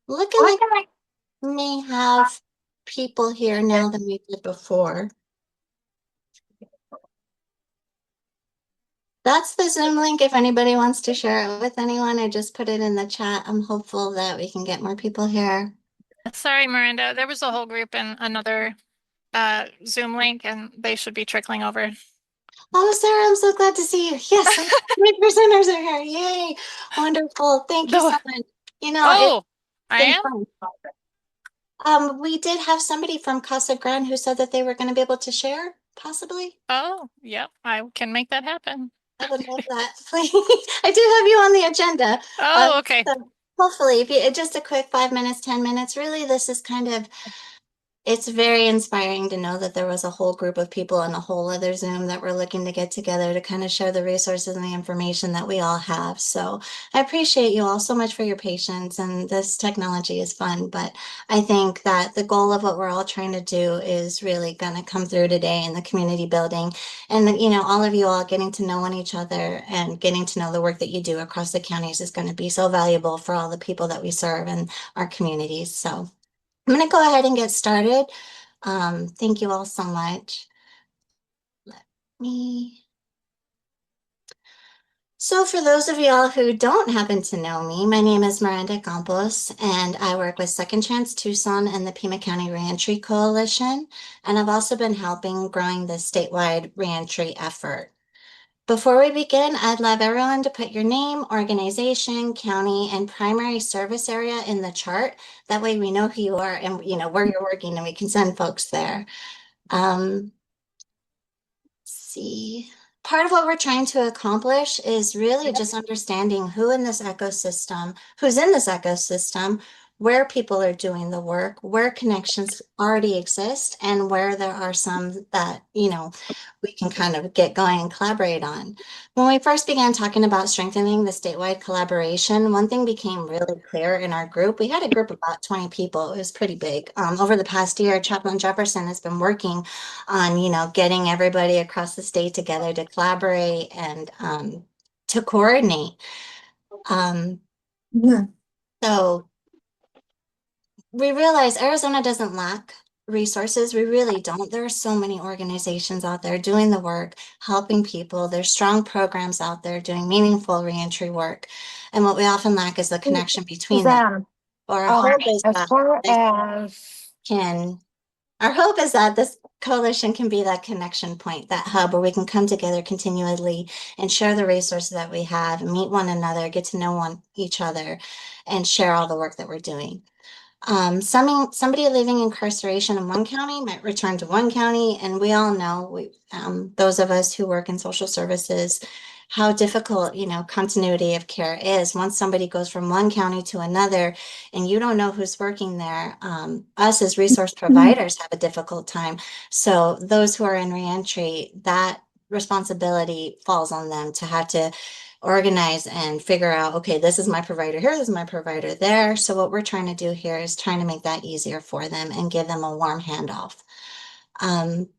Looking like we may have people here now than we did before. That's the Zoom link. If anybody wants to share it with anyone, I just put it in the chat. I'm hopeful that we can get more people here. Sorry, Miranda. There was a whole group in another Zoom link, and they should be trickling over. Oh, Sarah, I'm so glad to see you. Yes, my presenters are here. Yay. Wonderful. Thank you so The much. It's oh, I been am. fun. We did have somebody from Casa Grande who said that they were going to be able to share, possibly. Oh, yep. I can make that happen. I would love that. Please. I do have you on the agenda. Oh, okay. So hopefully, if you just a quick 5 minutes, 10 minutes, really, this is kind of it's very inspiring to know that there was a whole group of people in a whole other Zoom that were looking to get together to kind of share the resources and the information that we all have. So I appreciate you all so much for your patience. And this technology is fun, but I think that the goal of what we're all trying to do is really going to come through today in the community building. And, all of you all getting to know each other and getting to know the work that you do across the counties is going to be so valuable for all the people that we serve in our communities. So I'm going to go ahead and get started. Thank you all so much. Let me. So, for those of y'all who don't happen to know me, my name is Miranda Campos, and I work with Second Chance Tucson and the Pima County Reentry Coalition. And I've also been helping growing the statewide reentry effort. Before we begin, I'd love everyone to put your name, organization, county, and primary service area in the chart. That way we know who you are and where you're working and we can send folks there. Um, see. Part of what we're trying to accomplish is really just understanding who's in this ecosystem, where people are doing the work, where connections already exist, and where there are some that, we can kind of get going and collaborate on. When we first began talking about strengthening the statewide collaboration, one thing became really clear in our group. We had a group of about 20 people. It was pretty big. Over the past year, Chaplain Jefferson has been working on, getting everybody across the state together to collaborate and to coordinate. Um, Yeah. so we realize Arizona doesn't lack resources. We really don't. There are so many organizations out there doing the work, helping people. There's strong programs out there doing meaningful reentry work. And what we often lack is the connection between them. Suzanne, Or our hope is as that far they as can Our hope is that this coalition can be that connection point, that hub where we can come together continually and share the resources that we have, meet one another, get to know each other, and share all the work that we're doing. Somebody leaving incarceration in one county might return to one county, and we all know, those of us who work in social services, how difficult, continuity of care is. Once somebody goes from one county to another, and you don't know who's working there, us as resource providers have a difficult time. So those who are in reentry, that responsibility falls on them to have to organize and figure out, okay, this is my provider here, this is my provider there. So what we're trying to do here is trying to make that easier for them and give them a warm handoff. Um,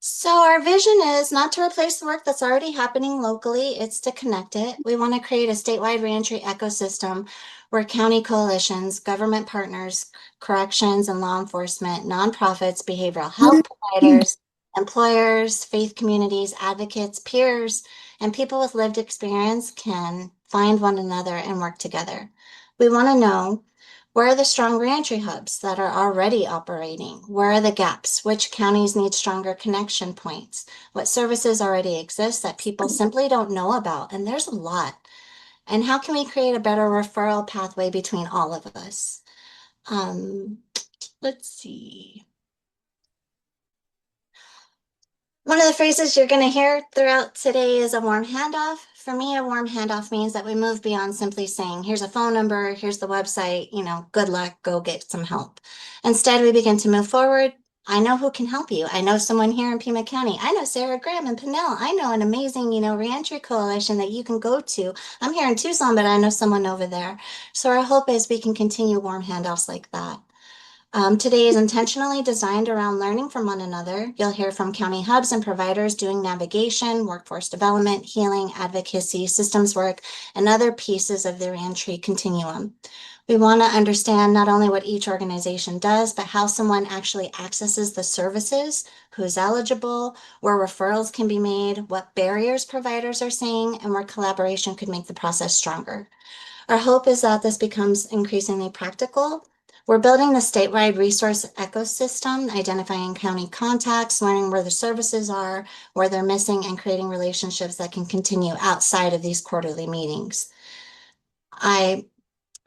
so our vision is not to replace the work that's already happening locally, it's to connect it. We want to create a statewide reentry ecosystem where county coalitions, government partners, corrections and law enforcement, nonprofits, behavioral health providers, employers, faith communities, advocates, peers, and people with lived experience can find one another and work together. We want to know, where are the strong reentry hubs that are already operating? Where are the gaps? Which counties need stronger connection points? What services already exist that people simply don't know about? And there's a lot. And how can we create a better referral pathway between all of us? Let's see. One of the phrases you're going to hear throughout today is a warm handoff. For me, a warm handoff means that we move beyond simply saying, here's a phone number, here's the website, good luck, go get some help. Instead, we begin to move forward. I know who can help you. I know someone here in Pima County. I know Sarah Graham and Pinnell. I know an amazing, reentry coalition that you can go to. I'm here in Tucson, but I know someone over there. So our hope is we can continue warm handoffs like that. Today is intentionally designed around learning from one another. You'll hear from county hubs and providers doing navigation, workforce development, healing, advocacy, systems work, and other pieces of the reentry continuum. We want to understand not only what each organization does, but how someone actually accesses the services, who's eligible, where referrals can be made, what barriers providers are seeing, and where collaboration could make the process stronger. Our hope is that this becomes increasingly practical. We're building the statewide resource ecosystem, identifying county contacts, learning where the services are, where they're missing, and creating relationships that can continue outside of these quarterly meetings. I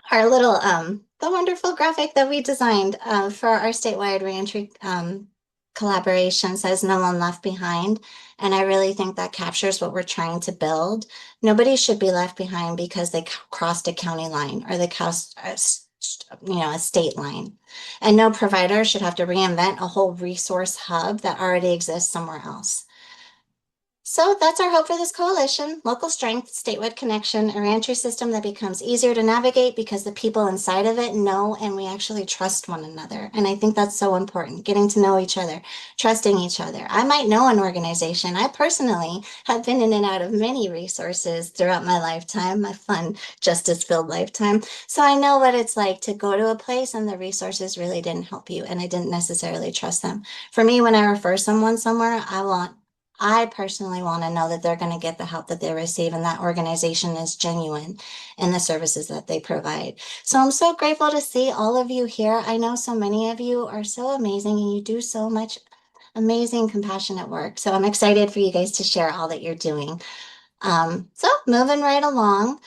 our little the wonderful graphic that we designed for our statewide reentry collaboration says no one left behind, and I really think that captures what we're trying to build. Nobody should be left behind because they crossed a county line or they crossed a state line, and no provider should have to reinvent a whole resource hub that already exists somewhere else. So that's our hope for this coalition: local strength, statewide connection, a reentry system that becomes easier to navigate because the people inside of it know and we actually trust one another. And I think that's so important, getting to know each other, trusting each other. I might know an organization. I personally have been in and out of many resources throughout my lifetime, my fun, justice-filled lifetime. So I know what it's like to go to a place and the resources really didn't help you and I didn't necessarily trust them. For me, when I refer someone somewhere, I personally want to know that they're going to get the help that they receive and that organization is genuine in the services that they provide. So I'm so grateful to see all of you here. I know so many of you are so amazing and you do so much amazing, compassionate work. So I'm excited for you guys to share all that you're doing. So moving right along,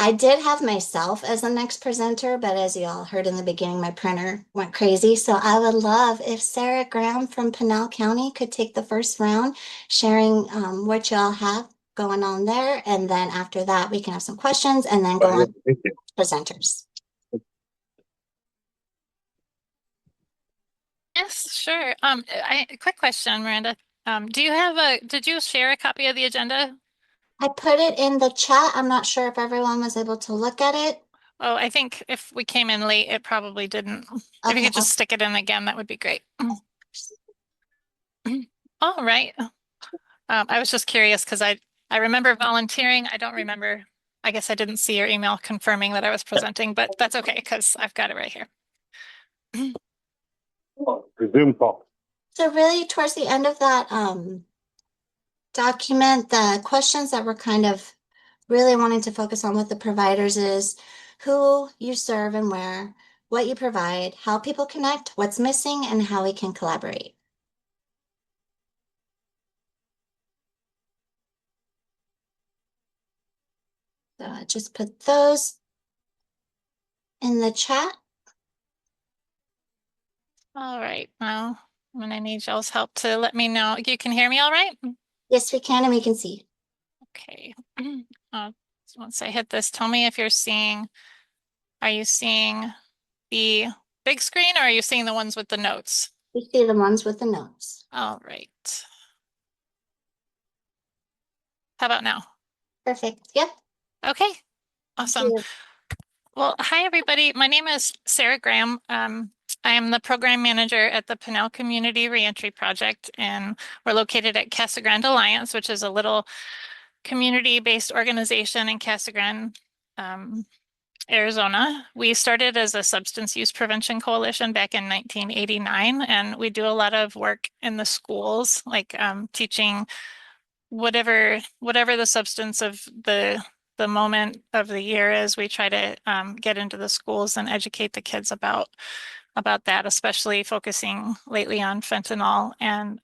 I did have myself as the next presenter, but as you all heard in the beginning, my printer went crazy. So I would love if Sarah Graham from Pinal County could take the first round, sharing what y'all have going on there. And then after that, we can have some questions and then go on to presenters. Yes, sure. Quick question, Miranda. Did you share a copy of the agenda? I put it in the chat. I'm not sure if everyone was able to look at it. Oh, I think if we came in late, it probably didn't. If you Okay, could just stick it in again, that would be great. All right. I was just curious because I remember volunteering. I don't remember. I guess I didn't see your email confirming that I was presenting, but that's okay because I've got it right here. Zoom call. so really towards the end of that document, the questions that we're kind of really wanting to focus on with the providers is who you serve and where, what you provide, how people connect, what's missing, and how we can collaborate. So I just put those in the chat. All right. Well, I'm gonna need y'all's help to let me know. You can hear me all right? Yes, we can, and we can see. Okay. Once I hit this, tell me if are you seeing the big screen or are you seeing the ones with the notes? We see the ones with the notes. All right. How about now? Perfect. Yep. Okay. Awesome. Yeah. Well, hi, everybody. My name is Sarah Graham. I am the program manager at the Pinal Community Reentry Project, and we're located at Casa Grande Alliance, which is a little community-based organization in Casa Grande, Arizona. We started as a substance use prevention coalition back in 1989, and we do a lot of work in the schools, like teaching whatever the substance of the moment of the year is. We try to get into the schools and educate the kids about that, especially focusing lately on fentanyl and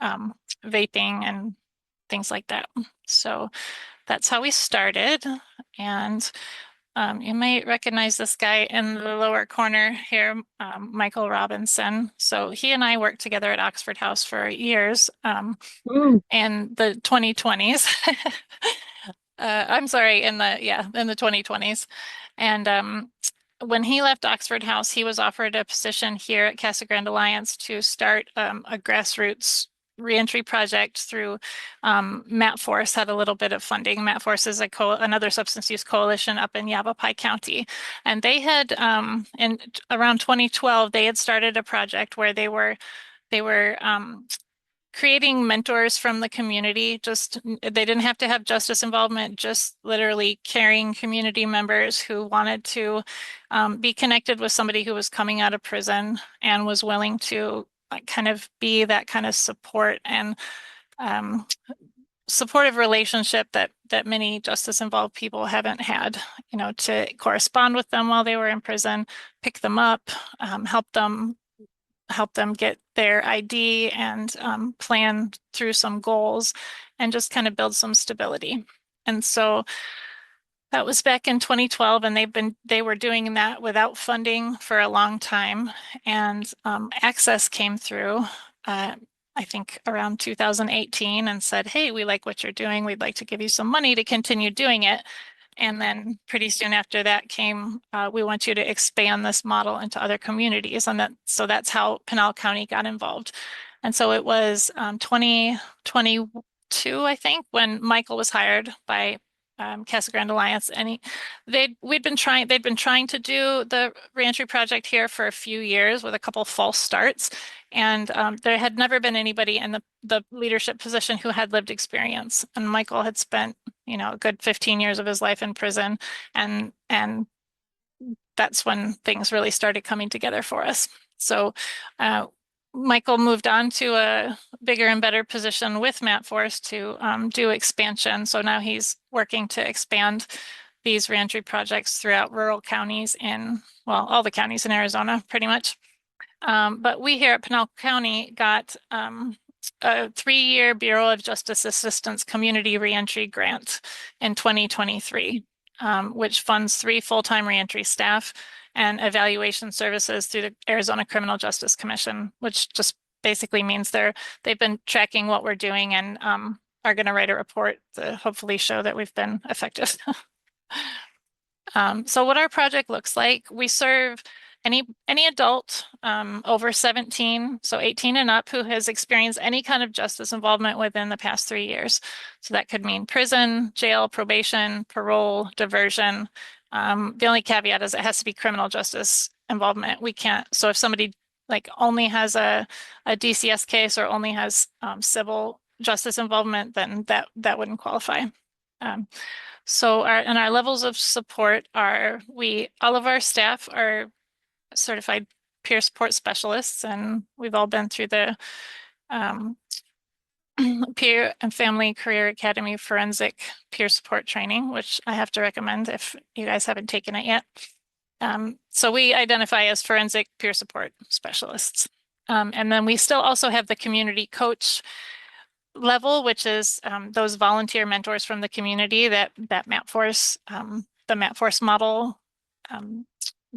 vaping and things like that. So that's how we started. And you might recognize this guy in the lower corner here, Michael Robinson. So he and I worked together at Oxford House for years in the 2020s. I'm sorry, in the 2020s. And when he left Oxford House, he was offered a position here at Casa Grande Alliance to start a grassroots reentry project through Matt Force had a little bit of funding. Matt Force is another substance use coalition up in Yavapai County. And they had in around 2012, they had started a project where they were creating mentors from the community. Just they didn't have to have justice involvement, just literally caring community members who wanted to be connected with somebody who was coming out of prison and was willing to kind of be that kind of support and supportive relationship that many justice involved people haven't had, to correspond with them while they were in prison, pick them up, help them get their ID and plan through some goals and just kind of build some stability. And so that was back in 2012, and they were doing that without funding for a long time. And Access came through, I think around 2018, and said, "Hey, we like what you're doing. We'd like to give you some money to continue doing it." And then pretty soon after that came, we want you to expand this model into other communities. And so that's how Pinal County got involved. And so it was 2022, I think, when Michael was hired by Casa Grande Alliance, and they'd been trying to do the reentry project here for a few years with a couple false starts, and there had never been anybody in the leadership position who had lived experience. And Michael had spent, a good 15 years of his life in prison, and that's when things really started coming together for us. So Michael moved on to a bigger and better position with Matt Force to do expansion. So now he's working to expand these reentry projects throughout rural counties all the counties in Arizona, pretty much. But we here at Pinal County got a 3-year Bureau of Justice Assistance Community Reentry Grant in 2023, which funds 3 full-time reentry staff and evaluation services through the Arizona Criminal Justice Commission, which just basically means they've been tracking what we're doing and are going to write a report to hopefully show that we've been effective. So what our project looks like, we serve any adult over 17, so 18 and up, who has experienced any kind of justice involvement within the past 3 years. So that could mean prison, jail, probation, parole, diversion. The only caveat is it has to be criminal justice involvement. We can't, so if somebody only has a DCS case or only has civil justice involvement, then that wouldn't qualify. So our levels of support are, all of our staff are certified peer support specialists, and we've all been through the Peer and Family Career Academy forensic peer support training, which I have to recommend if you guys haven't taken it yet. So we identify as forensic peer support specialists. And then we still also have the community coach level, which is those volunteer mentors from the community that Matt Force, the Matt Force model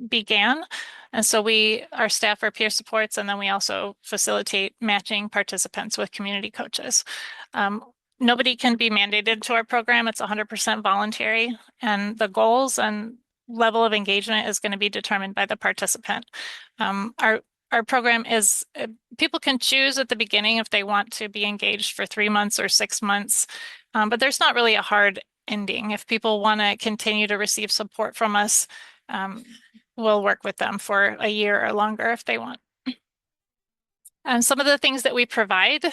began. And so our staff are peer supports, and then we also facilitate matching participants with community coaches. Nobody can be mandated to our program. It's 100% voluntary, and the goals and level of engagement is going to be determined by the participant. Our program is, people can choose at the beginning if they want to be engaged for 3 months or 6 months, but there's not really a hard ending. If people want to continue to receive support from us, we'll work with them for a year or longer if they want. And some of the things that we provide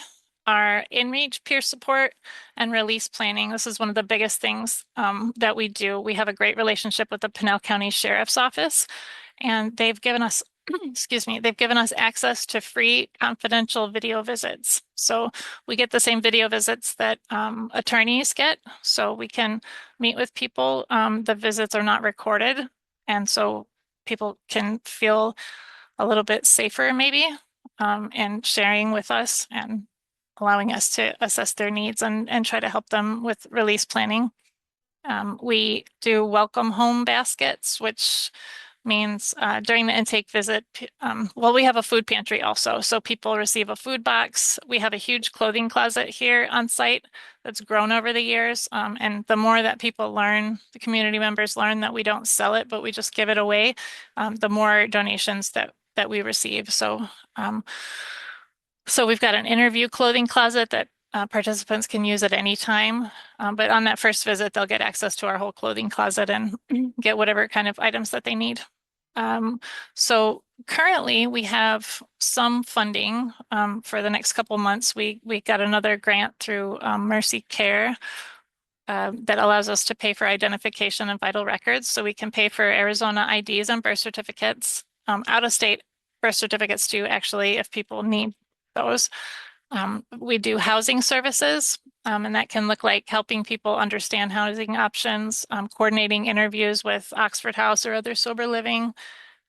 are in-reach peer support and release planning. This is one of the biggest things that we do. We have a great relationship with the Pinal County Sheriff's Office, and they've given us they've given us access to free confidential video visits. So we get the same video visits that attorneys get, so we can meet with people. The visits are not recorded, and so people can feel a little bit safer maybe in sharing with us and allowing us to assess their needs and try to help them with release planning. We do welcome home baskets, which means during the intake visit, we have a food pantry also. So people receive a food box. We have a huge clothing closet here on site that's grown over the years. And the more that people learn, the community members learn that we don't sell it, but we just give it away, the more donations that we receive. So So we've got an interview clothing closet that participants can use at any time. But on that first visit, they'll get access to our whole clothing closet and get whatever kind of items that they need. So currently we have some funding for the next couple months. We got another grant through Mercy Care that allows us to pay for identification and vital records. So we can pay for Arizona IDs and birth certificates, out of state birth certificates too, actually, if people need those. We do housing services, and that can look like helping people understand housing options, coordinating interviews with Oxford House or other sober living.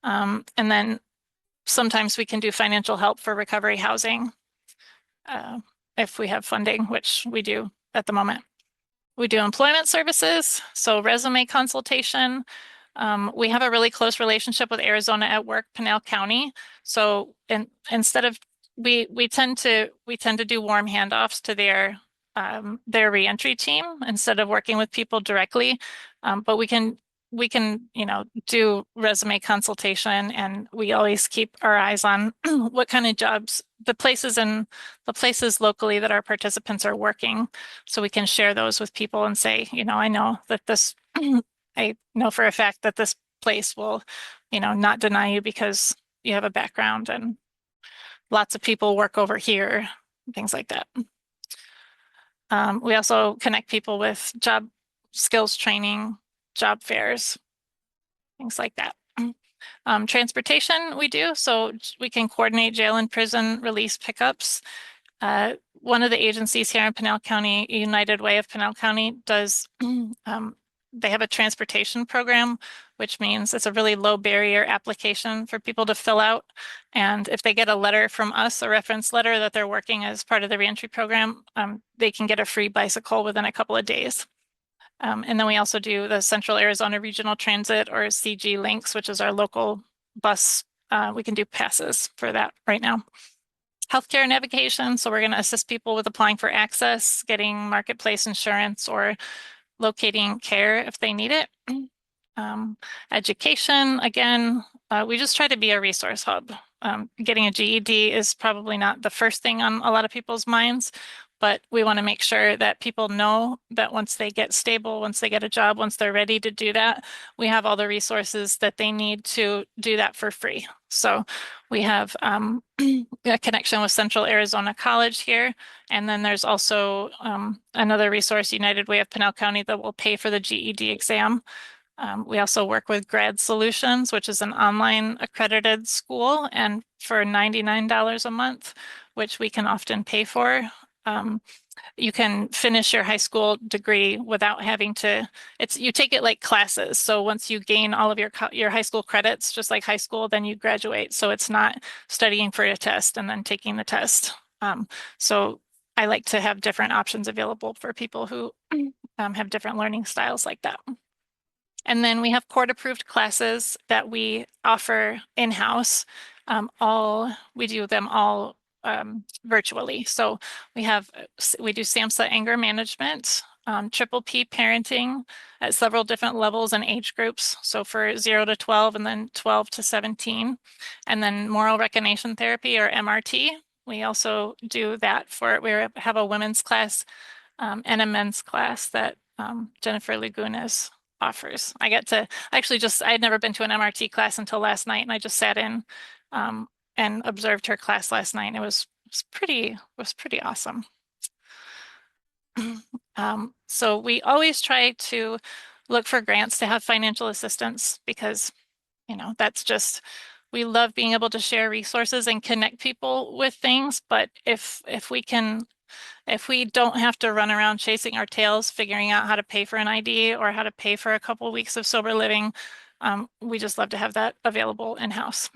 And then sometimes we can do financial help for recovery housing if we have funding, which we do at the moment. We do employment services, so resume consultation. We have a really close relationship with Arizona at Work, Pinal County. So instead of we tend to do warm handoffs to their reentry team instead of working with people directly. But we can do resume consultation, and we always keep our eyes on what kind of jobs the places locally that our participants are working, so we can share those with people and say, I know that this I know for a fact that this place will, not deny you because you have a background, and lots of people work over here, things like that. We also connect people with job skills training, job fairs, things like that. Transportation we do, so we can coordinate jail and prison release pickups. One of the agencies here in Pinal County, United Way of Pinal County, does they have a transportation program, which means it's a really low barrier application for people to fill out. And if they get a letter from us, a reference letter that they're working as part of the reentry program, they can get a free bicycle within a couple of days. And then we also do the Central Arizona Regional Transit, or CG Links, which is our local bus. We can do passes for that right now. Healthcare navigation. So we're going to assist people with applying for access, getting marketplace insurance, or locating care if they need it. Education, again, we just try to be a resource hub. Getting a GED is probably not the first thing on a lot of people's minds, but we want to make sure that people know that once they get stable, once they get a job, once they're ready to do that, we have all the resources that they need to do that for free. So we have a connection with Central Arizona College here. And then there's also another resource, United Way of Pinal County, that will pay for the GED exam. We also work with Grad Solutions, which is an online accredited school, and for $99 a month, which we can often pay for. You can finish your high school degree without having to, you take it like classes. So once you gain all of your high school credits, just like high school, then you graduate. So it's not studying for a test and then taking the test. So I like to have different options available for people who have different learning styles like that. And then we have court-approved classes that we offer in-house. We do them all virtually. So we do SAMHSA anger management, triple P parenting at several different levels and age groups. So for 0 to 12 and then 12 to 17. And then moral recognition therapy, or MRT. We also do that we have a women's class and a men's class that Jennifer Lagunas offers. I had never been to an MRT class until last night, and I just sat in and observed her class last night. And it was pretty awesome. So we always try to look for grants to have financial assistance, because we love being able to share resources and connect people with things. But if we don't have to run around chasing our tails, figuring out how to pay for an ID or how to pay for a couple of weeks of sober living, we just love to have that available in-house.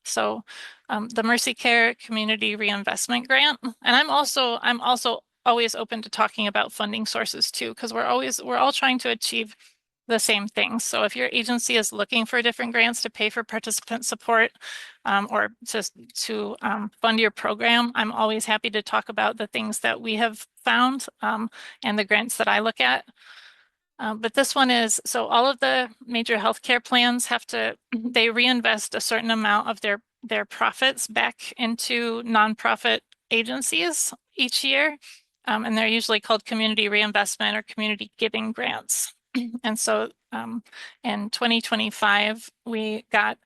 So the Mercy Care Community Reinvestment Grant, and I'm also always open to talking about funding sources too, because we're all trying to achieve the same things. So if your agency is looking for different grants to pay for participant support or to fund your program, I'm always happy to talk about the things that we have found and the grants that I look at. But this one is, so all of the major healthcare plans they reinvest a certain amount of their profits back into nonprofit agencies each year. And they're usually called community reinvestment or community giving grants. And so in 2025, we got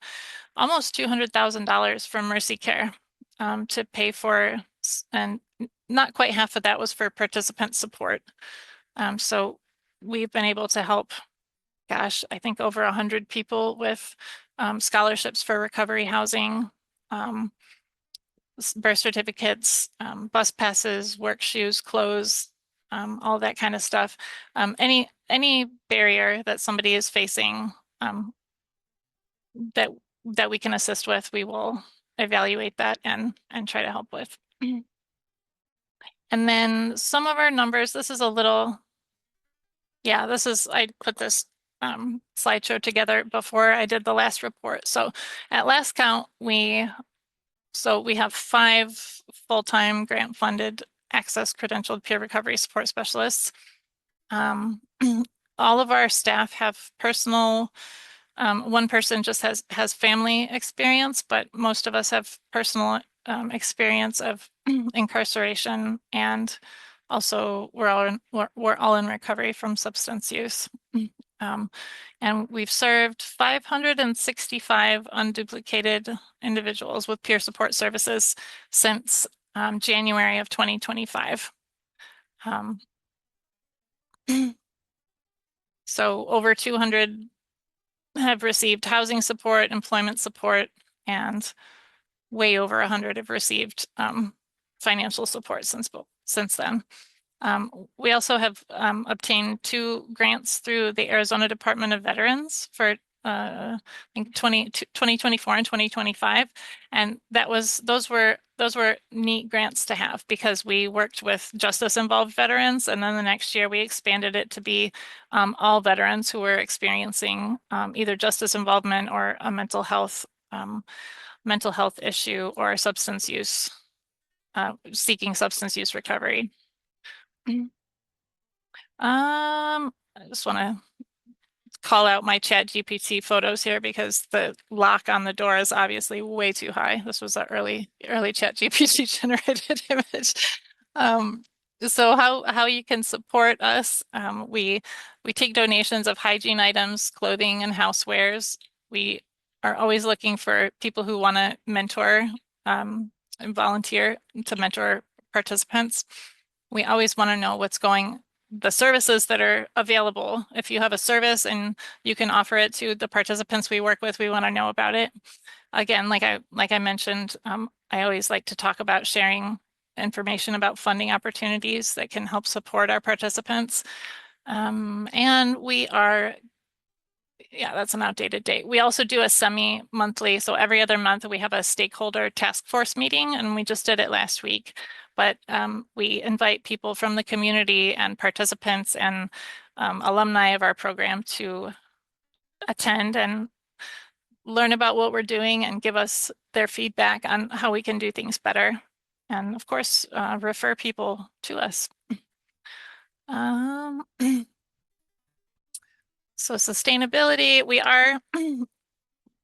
almost $200,000 from Mercy Care to pay for, and not quite half of that was for participant support. So we've been able to help, gosh, I think over 100 people with scholarships for recovery housing, birth certificates, bus passes, work shoes, clothes, all that kind of stuff. Any barrier that somebody is facing that we can assist with, we will evaluate that and try to help with. And then some of our numbers, this is a little, yeah, I put this slideshow together before I did the last report. So at last count, we have 5 full-time grant-funded access credentialed peer recovery support specialists. All of our staff have personal, one person just has family experience, but most of us have personal experience of incarceration, and also we're all in recovery from substance use. And we've served 565 unduplicated individuals with peer support services since January of 2025. So over 200 have received housing support, employment support, and way over 100 have received financial support since then. We also have obtained 2 grants through the Arizona Department of Veterans for I think 2024 and 2025. And those were neat grants to have because we worked with justice involved veterans. And then the next year we expanded it to be all veterans who were experiencing either justice involvement or a mental health issue or substance use, seeking substance use recovery. I just want to call out my ChatGPT photos here because the lock on the door is obviously way too high. This was an early ChatGPT generated image. So how you can support us? We take donations of hygiene items, clothing, and housewares. We are always looking for people who want to mentor and volunteer to mentor participants. We always want to know the services that are available. If you have a service and you can offer it to the participants we work with, we want to know about it. Again, like I mentioned, I always like to talk about sharing information about funding opportunities that can help support our participants. And we are, yeah, that's an outdated date. We also do a semi-monthly, so every other month we have a stakeholder task force meeting, and we just did it last week. But we invite people from the community and participants and alumni of our program to attend and learn about what we're doing and give us their feedback on how we can do things better. And of course, refer people to us. So sustainability,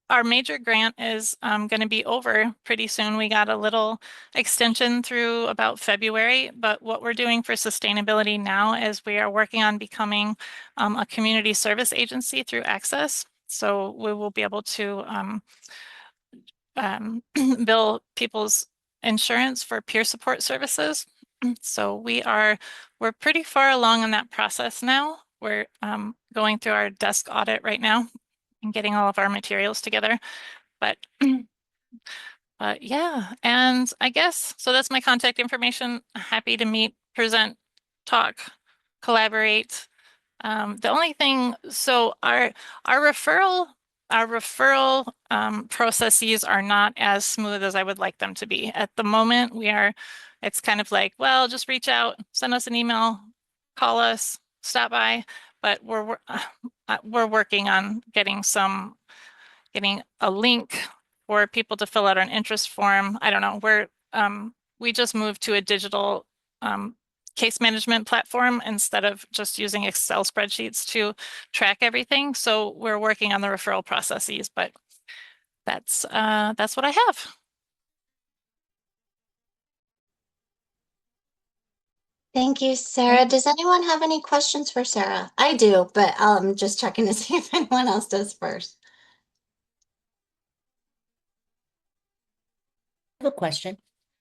our major grant is going to be over pretty soon. We got a little extension through about February, but what we're doing for sustainability now is we are working on becoming a community service agency through Access. So we will be able to bill people's insurance for peer support services. So we're pretty far along in that process now. We're going through our desk audit right now and getting all of our materials together. But yeah, and I guess, so that's my contact information. Happy to meet, present, talk, collaborate. The only thing, so our referral processes are not as smooth as I would like them to be. At the moment, it's kind of like, well, just reach out, send us an email, call us, stop by. But we're working on getting a link for people to fill out an interest form. I don't know. We just moved to a digital case management platform instead of just using Excel spreadsheets to track everything. So we're working on the referral processes, but that's what I have. Thank you, Sarah. Does anyone have any questions for Sarah? I do, but just checking to see if anyone else does first. I have a question.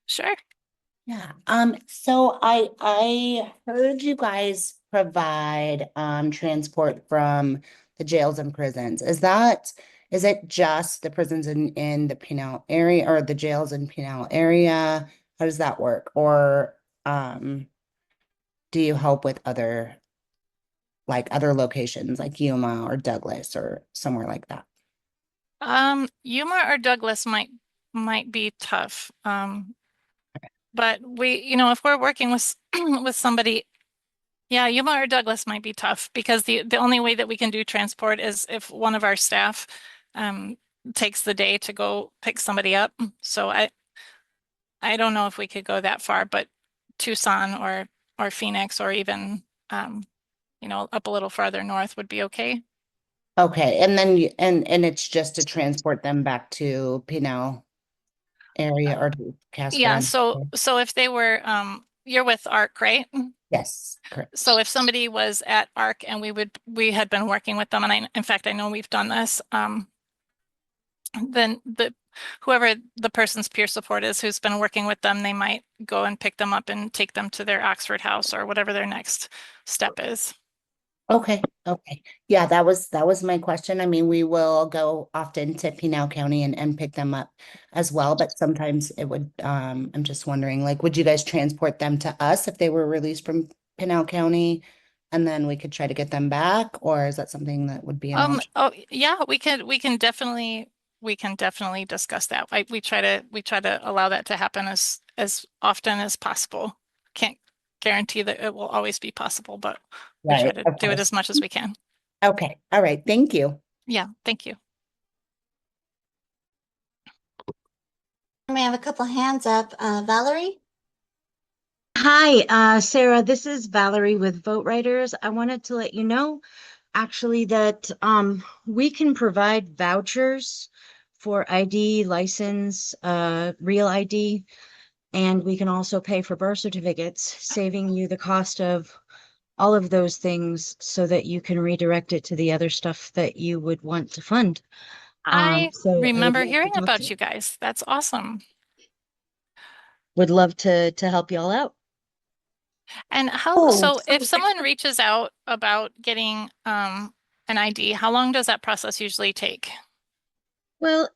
Sure. Yeah. So I heard you guys provide transport from the jails and prisons. Is it just the prisons in the Pinal area or the jails in Pinal area? How does that work? Or do you help with other locations like Yuma or Douglas or somewhere like that? Yuma or Douglas might be tough. But if we're working with with somebody, yeah, Yuma or Douglas might be tough because the only way that we can do transport is if one of our staff um takes the day to go pick somebody up. So I don't know if we could go that far, but Tucson or Phoenix or even up a little farther north would be okay. Okay, and then and it's just to transport them back to Pinal area or to Yeah, Casper. so if they were you're with ARC, right? Yes, So correct. if somebody was at ARC and we had been working with them, and in fact I know we've done this, then whoever the person's peer support is who's been working with them, they might go and pick them up and take them to their Oxford house or whatever their next step is. Okay, okay. Yeah, that was my question. I mean, we will go often to Pinal County and pick them up as well, but sometimes it would I'm just wondering, like, would you guys transport them to us if they were released from Pinal County and then we could try to get them back, or is that something that would be an option? Oh yeah, we can definitely discuss that. We try to allow that to happen as often as possible. Can't guarantee that it will always be possible, but we try Right, to of do it course. as much as we can. Okay, all right, thank you. Yeah, thank you. We have a couple hands up. Valerie? Hi, Sarah. This is Valerie with Vote Writers. I wanted to let you know actually that we can provide vouchers for ID, license, real ID, and we can also pay for birth certificates, saving you the cost of all of those things so that you can redirect it to the other stuff that you would want to fund. I So I would remember love to hearing talk to about you. you guys. That's awesome. Would love to help you all out. And Oh, so if someone reaches out about getting an ID, how long does that process usually take? well,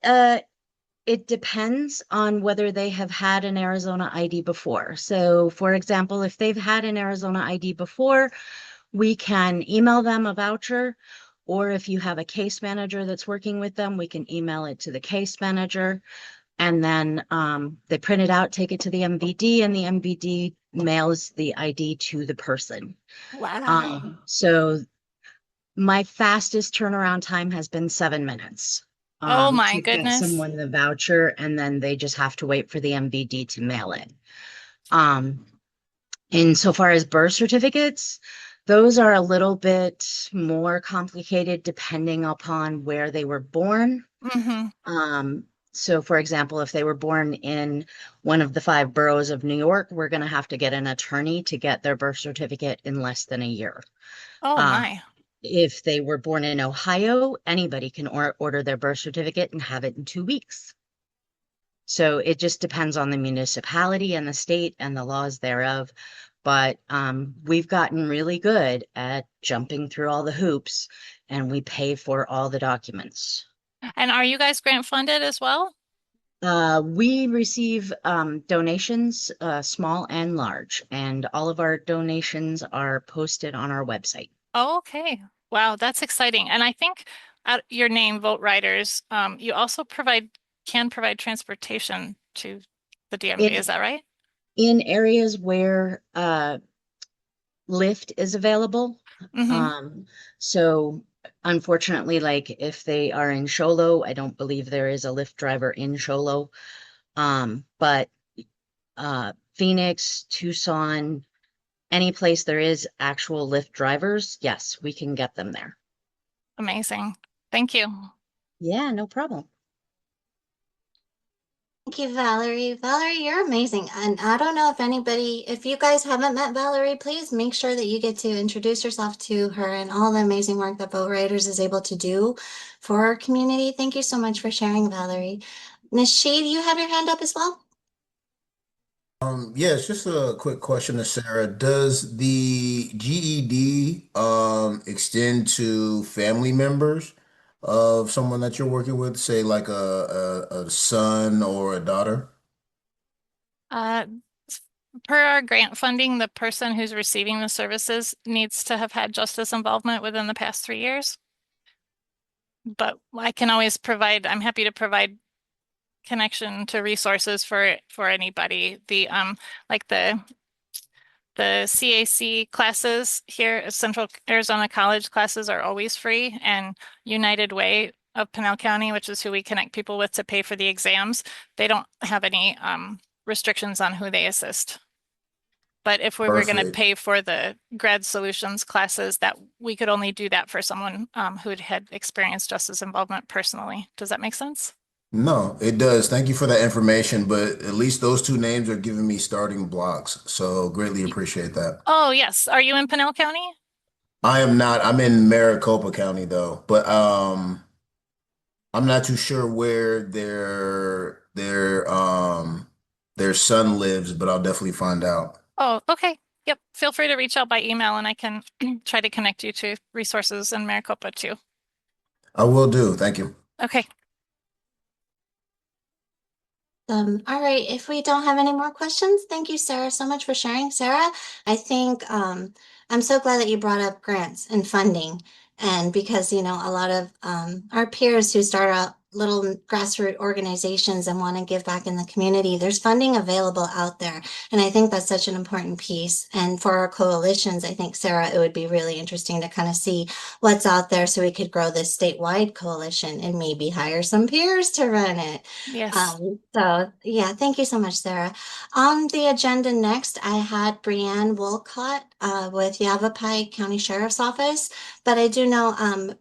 it depends on whether they have had an Arizona ID before. So, for example, if they've had an Arizona ID before, we can email them a voucher. Or if you have a case manager that's working with them, we can email it to the case manager. And then they print it out, take it to the MVD, and the MVD mails the ID to the person. Wow. So my fastest turnaround time has been 7 minutes Oh my to get goodness. someone the voucher, and then they just have to wait for the MVD to mail it. Um, and so far as birth certificates, those are a little bit more complicated depending upon where they were born. Hmm. Um, so for example, if they were born in one of the 5 boroughs of New York, we're going to have to get an attorney to get their birth certificate in less than a year. Oh Uh, my. if they were born in Ohio, anybody can order their birth certificate and have it in 2 weeks. So it just depends on the municipality and the state and the laws thereof. But we've gotten really good at jumping through all the hoops, and we pay for all the documents. And are you guys grant funded as well? We receive donations, small and large, and all of our donations are posted on our website. Oh, okay. Wow, that's exciting. And I think at your name, Vote Riders, you also can provide transportation to the DMV. Is In that right? in areas where Lyft is available. Mm-hmm. Um, so unfortunately, like if they are in Sholo, I don't believe there is a Lyft driver in Sholo. But Phoenix, Tucson, any place there is actual Lyft drivers, yes, we can get them there. Amazing. Thank you. Yeah, no problem. Thank you, Valerie. Valerie, you're amazing. And I don't know if you guys haven't met Valerie, please make sure that you get to introduce yourself to her and all the amazing work that Boat Riders is able to do for our community. Thank you so much for sharing, Valerie. Miss Shee, do you have your hand up as well? Yeah, it's just a quick question to Sarah. Does the GED extend to family members of someone that you're working with, say like a son or a daughter? Uh, per our grant funding, the person who's receiving the services needs to have had justice involvement within the past 3 years. But I can always I'm happy to provide connection to resources for anybody. Like the CAC classes here at Central Arizona College classes are always free, and United Way of Pinal County, which is who we connect people with to pay for the exams, they don't have any restrictions on who they assist. But if we were going to Perfect. pay for the grad solutions classes, that we could only do that for someone who had experienced justice involvement personally. Does that make sense? No, it does. Thank you for that information, but at least those two names are giving me starting blocks. So greatly appreciate that. Oh, yes. Are you in Pinal County? I am not. I'm in Maricopa County though, but I'm not too sure where their son lives, but I'll definitely find out. Oh, okay. Yep. Feel free to reach out by email and I can try to connect you to resources in Maricopa too. I will do. Thank you. Okay. All right, if we don't have any more questions, thank you, Sarah, so much for sharing. Sarah, I think I'm so glad that you brought up grants and funding. And because, a lot of our peers who start out little grassroots organizations and want to give back in the community, there's funding available out there. And I think that's such an important piece. And for our coalitions, I think, Sarah, it would be really interesting to kind of see what's out there so we could grow this statewide coalition and maybe hire some peers to run it. Yes. So yeah, thank you so much, Sarah. On the agenda next, I had Brianne Wolcott with Yavapai County Sheriff's Office, but I do know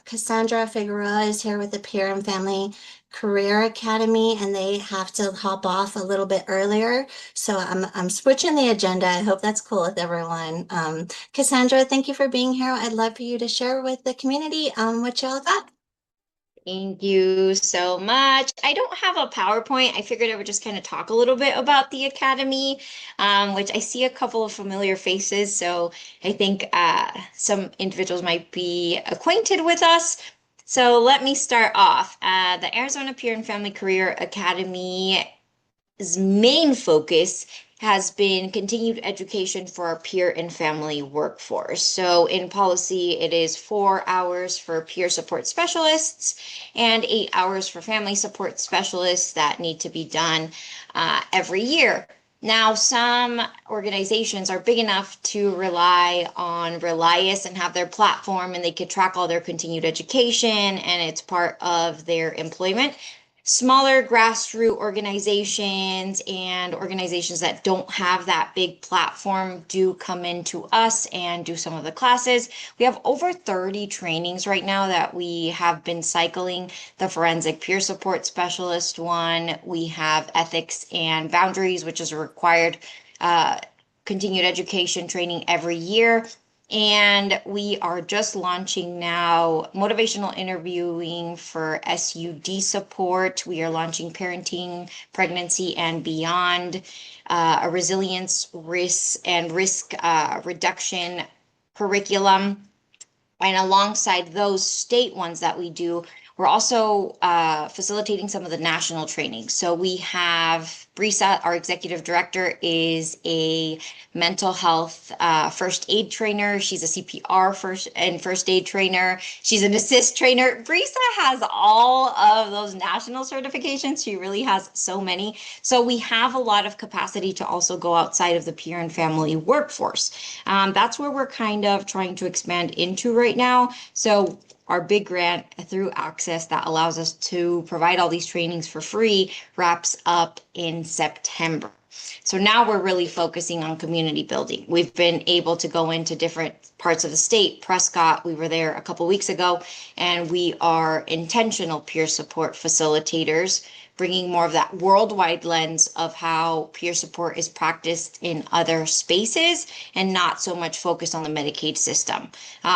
Cassandra Figueroa is here with the Peer and Family Career Academy, and they have to hop off a little bit earlier. So I'm switching the agenda. I hope that's cool with everyone. Cassandra, thank you for being here. I'd love for you to share with the community what y'all got. Thank you so much. I don't have a PowerPoint. I figured I would just kind of talk a little bit about the Academy, which I see a couple of familiar faces. So I think some individuals might be acquainted with us. So let me start off. The Arizona Peer and Family Career Academy's main focus has been continued education for our peer and family workforce. So in policy, it is 4 hours for peer support specialists and 8 hours for family support specialists that need to be done every year. Now, some organizations are big enough to rely on Relias and have their platform, and they could track all their continued education, and it's part of their employment. Smaller grassroots organizations and organizations that don't have that big platform do come into us and do some of the classes. We have over 30 trainings right now that we have been cycling. The forensic peer support specialist one, we have ethics and boundaries, which is a required continued education training every year. And we are just launching now motivational interviewing for SUD support. We are launching parenting, pregnancy, and beyond, a resilience, risk, and risk reduction curriculum. And alongside those state ones that we do, we're also facilitating some of the national trainings. So we have Brisa, our executive director, is a mental health first aid trainer. She's a CPR first aid trainer. She's an assist trainer. Brisa has all of those national certifications. She really has so many. So we have a lot of capacity to also go outside of the peer and family workforce. That's where we're kind of trying to expand into right now. So our big grant through Access that allows us to provide all these trainings for free wraps up in September. So now we're really focusing on community building. We've been able to go into different parts of the state. Prescott, we were there a couple weeks ago, and we are intentional peer support facilitators, bringing more of that worldwide lens of how peer support is practiced in other spaces and not so much focused on the Medicaid system.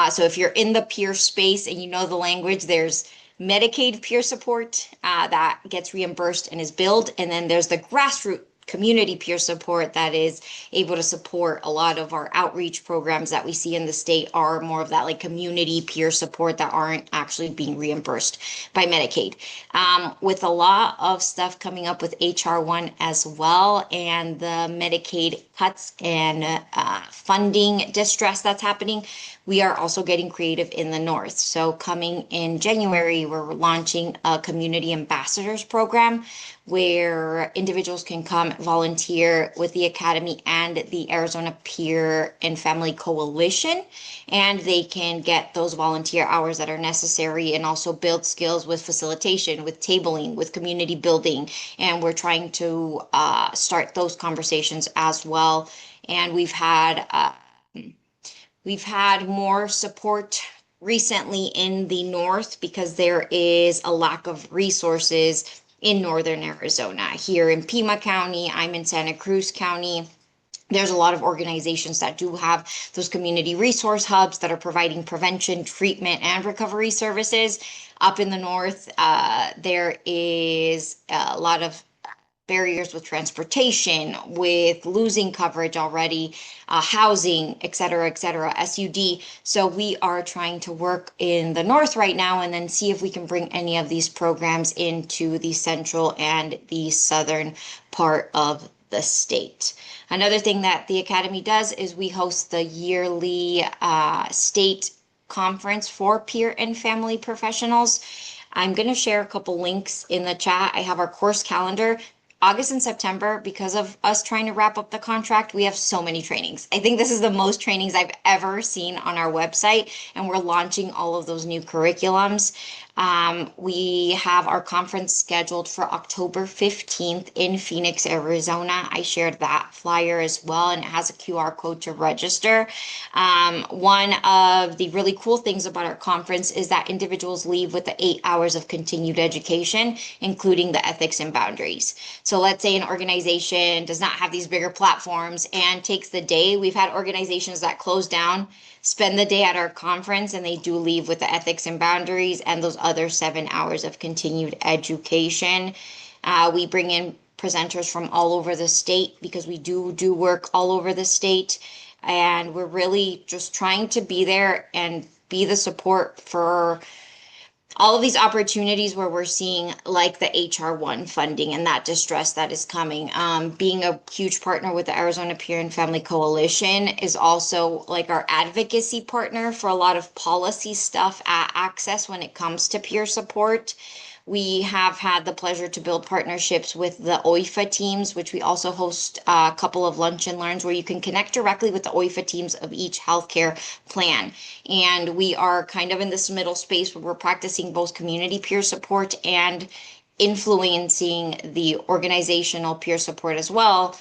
So if you're in the peer space and you know the language, there's Medicaid peer support that gets reimbursed and is billed, and then there's the grassroots community peer support that is able to support a lot of our outreach programs that we see in the state are more of that like community peer support that aren't actually being reimbursed by Medicaid. With a lot of stuff coming up with HR1 as well, and the Medicaid cuts and funding distress that's happening, we are also getting creative in the North. So coming in January, we're launching a community ambassadors program where individuals can come volunteer with the Academy and the Arizona Peer and Family Coalition, and they can get those volunteer hours that are necessary and also build skills with facilitation, with tabling, with community building. And we're trying to start those conversations as well. And we've had more support recently in the North because there is a lack of resources in Northern Arizona. Here in Pima County, I'm in Santa Cruz County. There's a lot of organizations that do have those community resource hubs that are providing prevention, treatment, and recovery services. Up in the North, there is a lot of barriers with transportation, with losing coverage already, housing, et cetera, SUD. So we are trying to work in the North right now and then see if we can bring any of these programs into the central and the southern part of the state. Another thing that the Academy does is we host the yearly state conference for peer and family professionals. I'm going to share a couple links in the chat. I have our course calendar. August and September, because of us trying to wrap up the contract, we have so many trainings. I think this is the most trainings I've ever seen on our website, and we're launching all of those new curriculums. We have our conference scheduled for October 15th in Phoenix, Arizona. I shared that flyer as well, and it has a QR code to register. One of the really cool things about our conference is that individuals leave with the 8 hours of continued education, including the ethics and boundaries. So let's say an organization does not have these bigger platforms and takes the day. We've had organizations that close down, spend the day at our conference, and they do leave with the ethics and boundaries and those other 7 hours of continued education. We bring in presenters from all over the state because we do work all over the state. And we're really just trying to be there and be the support for all of these opportunities where we're seeing like the HR1 funding and that distress that is coming. Being a huge partner with the Arizona Peer and Family Coalition is also like our advocacy partner for a lot of policy stuff at Access when it comes to peer support. We have had the pleasure to build partnerships with the OIFA teams, which we also host a couple of lunch and learns where you can connect directly with the OIFA teams of each healthcare plan. And we are kind of in this middle space where we're practicing both community peer support and influencing the organizational peer support as well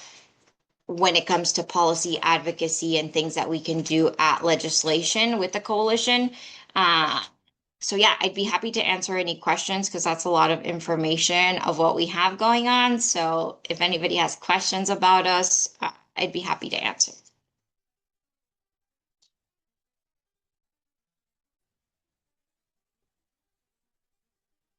when it comes to policy advocacy and things that we can do at legislation with the coalition. So yeah, I'd be happy to answer any questions because that's a lot of information of what we have going on. So if anybody has questions about us, I'd be happy to answer.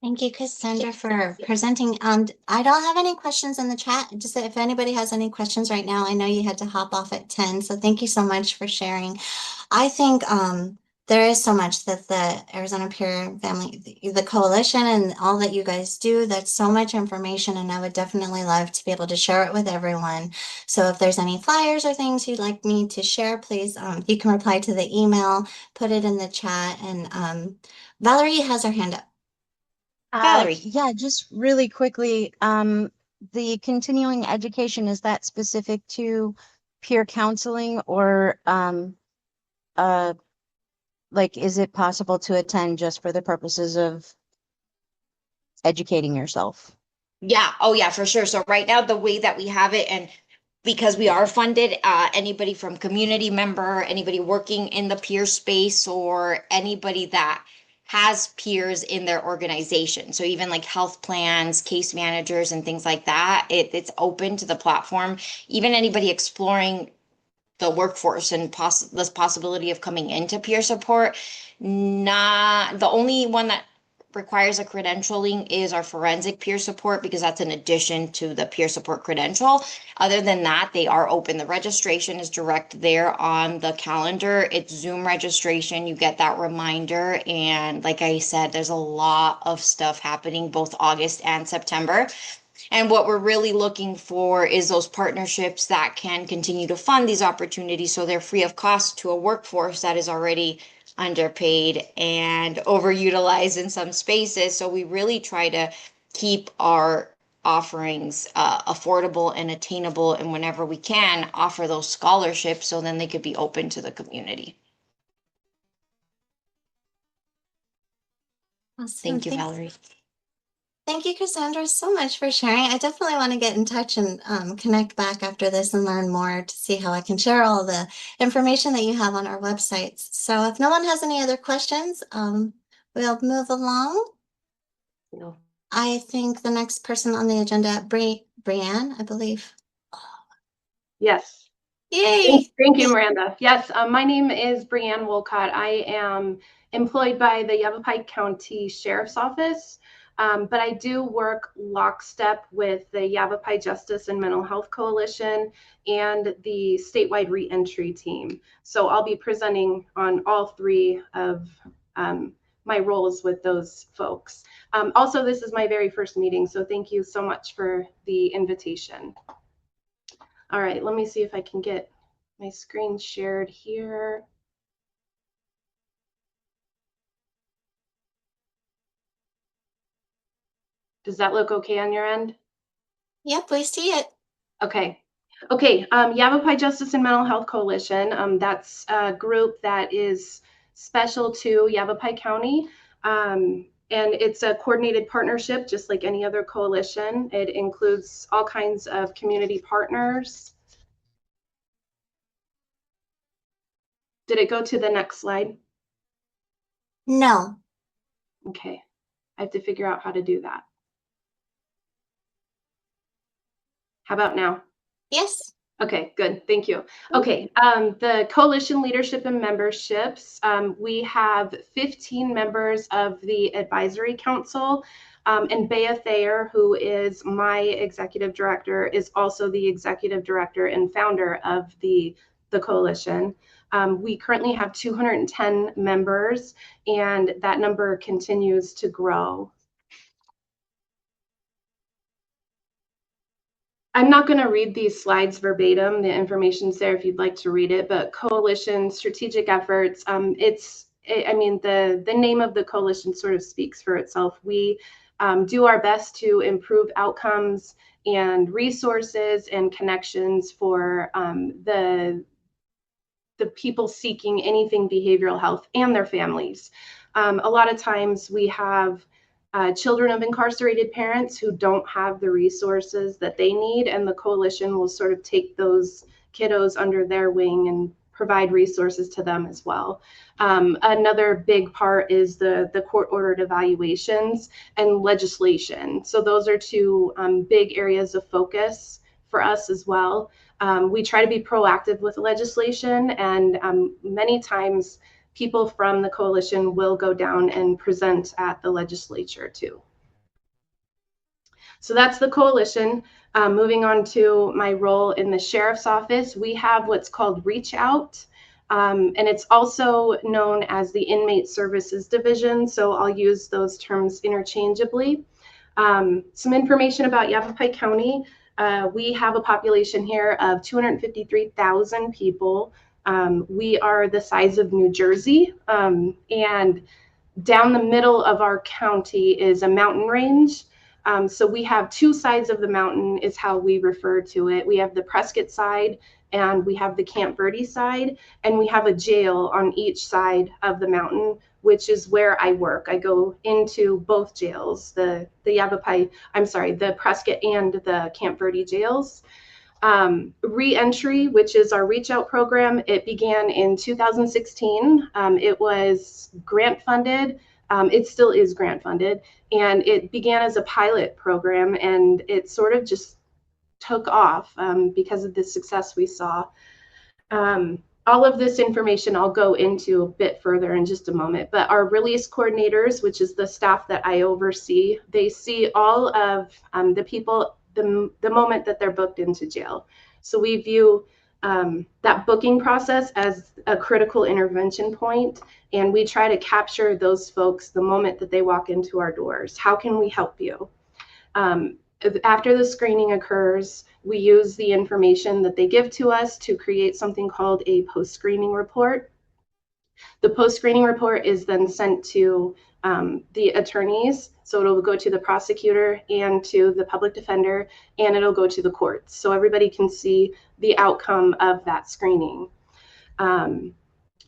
Thank you, Cassandra, for presenting. I don't have any questions in the chat. Just if anybody has any questions right now, I know you had to hop off at 10, so thank you so much for sharing. I think there is so much that the Arizona Peer Family, the coalition, and all that you guys do. That's so much information, and I would definitely love to be able to share it with everyone. So if there's any flyers or things you'd like me to share, please, you can reply to the email, put it in the chat, and Valerie has her hand up. Valerie. Yeah, just really quickly, the continuing education, is that specific to peer counseling or like, is it possible to attend just for the purposes of educating yourself? Yeah. Oh, yeah, for sure. So right now, the way that we have it, and because we are funded, anybody from community member, anybody working in the peer space, or anybody that has peers in their organization. So even like health plans, case managers, and things like that, it's open to the platform. Even anybody exploring the workforce and this possibility of coming into peer support. Not the only one that requires a credentialing is our forensic peer support, because that's in addition to the peer support credential. Other than that, they are open. The registration is direct there on the calendar. It's Zoom registration. You get that reminder. And like I said, there's a lot of stuff happening both August and September. And what we're really looking for is those partnerships that can continue to fund these opportunities so they're free of cost to a workforce that is already underpaid and overutilized in some spaces. So we really try to keep our offerings affordable and attainable, and whenever we can, offer those scholarships so then they could be open to the community. Awesome. Thank you, Valerie. Thank you, Cassandra, so much for sharing. I definitely want to get in touch and connect back after this and learn more to see how I can share all the information that you have on our websites. So if no one has any other questions, we'll move along. No. I think the next person on the agenda, Brianne, I believe. Yes. Yay! Thank you, Miranda. Yes, my name is Brianne Wolcott. I am employed by the Yavapai County Sheriff's Office, but I do work lockstep with the Yavapai Justice and Mental Health Coalition and the Statewide Reentry team. So I'll be presenting on all three of my roles with those folks. Also, this is my very first meeting, so thank you so much for the invitation. All right, let me see if I can get my screen shared here. Does that look okay on your end? Yep, we see it. Okay. Okay, Yavapai Justice and Mental Health Coalition, that's a group that is special to Yavapai County. And it's a coordinated partnership, just like any other coalition. It includes all kinds of community partners. Did it go to the next slide? No. Okay, I have to figure out how to do that. How about now? Yes. Okay, good. Thank you. Okay, the coalition leadership and memberships, we have 15 members of the advisory council, and Bea Thayer, who is my executive director, is also the executive director and founder of the coalition. We currently have 210 members, and that number continues to grow. I'm not going to read these slides verbatim. The information's there if you'd like to read it, but coalition strategic efforts, I mean, the name of the coalition sort of speaks for itself. We do our best to improve outcomes and resources and connections for the people seeking anything behavioral health and their families. A lot of times we have children of incarcerated parents who don't have the resources that they need, and the coalition will sort of take those kiddos under their wing and provide resources to them as well. Another big part is the court-ordered evaluations and legislation. So those are two big areas of focus for us as well. We try to be proactive with legislation, and many times people from the coalition will go down and present at the legislature too. So that's the coalition. Moving on to my role in the sheriff's office, we have what's called Reach Out, and it's also known as the Inmate Services Division, so I'll use those terms interchangeably. Some information about Yavapai County. We have a population here of 253,000 people. We are the size of New Jersey, and down the middle of our county is a mountain range. So we have two sides of the mountain is how we refer to it. We have the Prescott side and we have the Camp Verde side, and we have a jail on each side of the mountain, which is where I work. I go into both jails, the Prescott and the Camp Verde jails. Reentry, which is our reach out program, it began in 2016. It was grant funded. It still is grant funded, and it began as a pilot program, and it sort of just took off because of the success we saw. All of this information I'll go into a bit further in just a moment, but our release coordinators, which is the staff that I oversee, they see all of the people the moment that they're booked into jail. So we view that booking process as a critical intervention point, and we try to capture those folks the moment that they walk into our doors. How can we help you? After the screening occurs, we use the information that they give to us to create something called a post-screening report. The post-screening report is then sent to the attorneys, so it'll go to the prosecutor and to the public defender, and it'll go to the courts, so everybody can see the outcome of that screening. And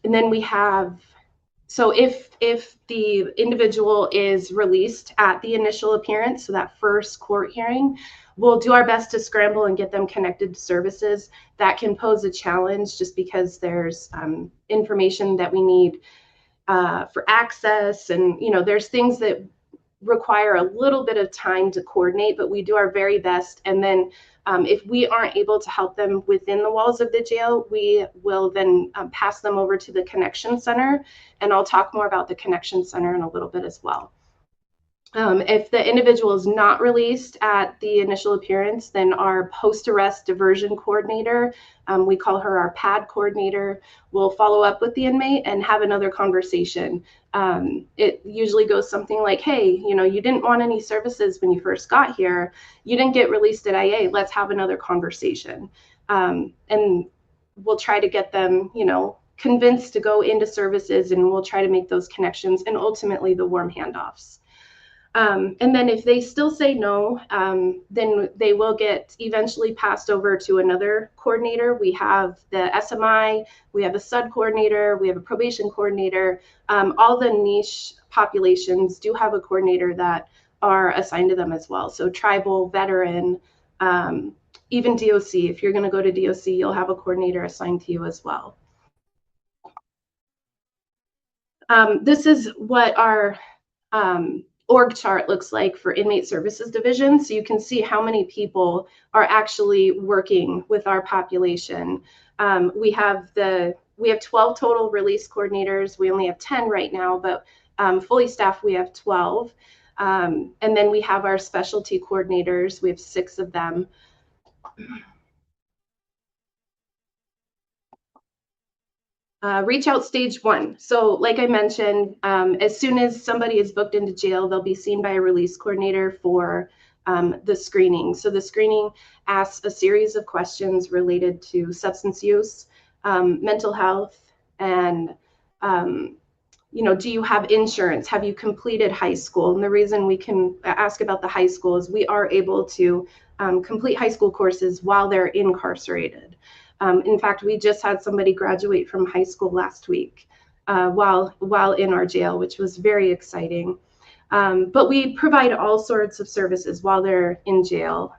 then we have, so if the individual is released at the initial appearance, so that first court hearing, we'll do our best to scramble and get them connected to services. That can pose a challenge just because there's information that we need for access, and there's things that require a little bit of time to coordinate, but we do our very best. And then if we aren't able to help them within the walls of the jail, we will then pass them over to the Connection Center, and I'll talk more about the Connection Center in a little bit as well. If the individual is not released at the initial appearance, then our post-arrest diversion coordinator, we call her our PAD coordinator, will follow up with the inmate and have another conversation. It usually goes something like, hey, you didn't want any services when you first got here. You didn't get released at IA. Let's have another conversation. And we'll try to get them, convinced to go into services, and we'll try to make those connections and ultimately the warm handoffs. And then if they still say no, then they will get eventually passed over to another coordinator. We have the SMI, we have a SUD coordinator, we have a probation coordinator. All the niche populations do have a coordinator that are assigned to them as well. So tribal, veteran, even DOC. If you're going to go to DOC, you'll have a coordinator assigned to you as well. This is what our org chart looks like for Inmate Services Division. So you can see how many people are actually working with our population. We have 12 total release coordinators. We only have 10 right now, but fully staffed, we have 12. And then we have our specialty coordinators. We have 6 of them. Reach out stage 1. So like I mentioned, as soon as somebody is booked into jail, they'll be seen by a release coordinator for the screening. So the screening asks a series of questions related to substance use, mental health, and do you have insurance? Have you completed high school? And the reason we can ask about the high school is we are able to complete high school courses while they're incarcerated. In fact, we just had somebody graduate from high school last week while in our jail, which was very exciting. But we provide all sorts of services while they're in jail.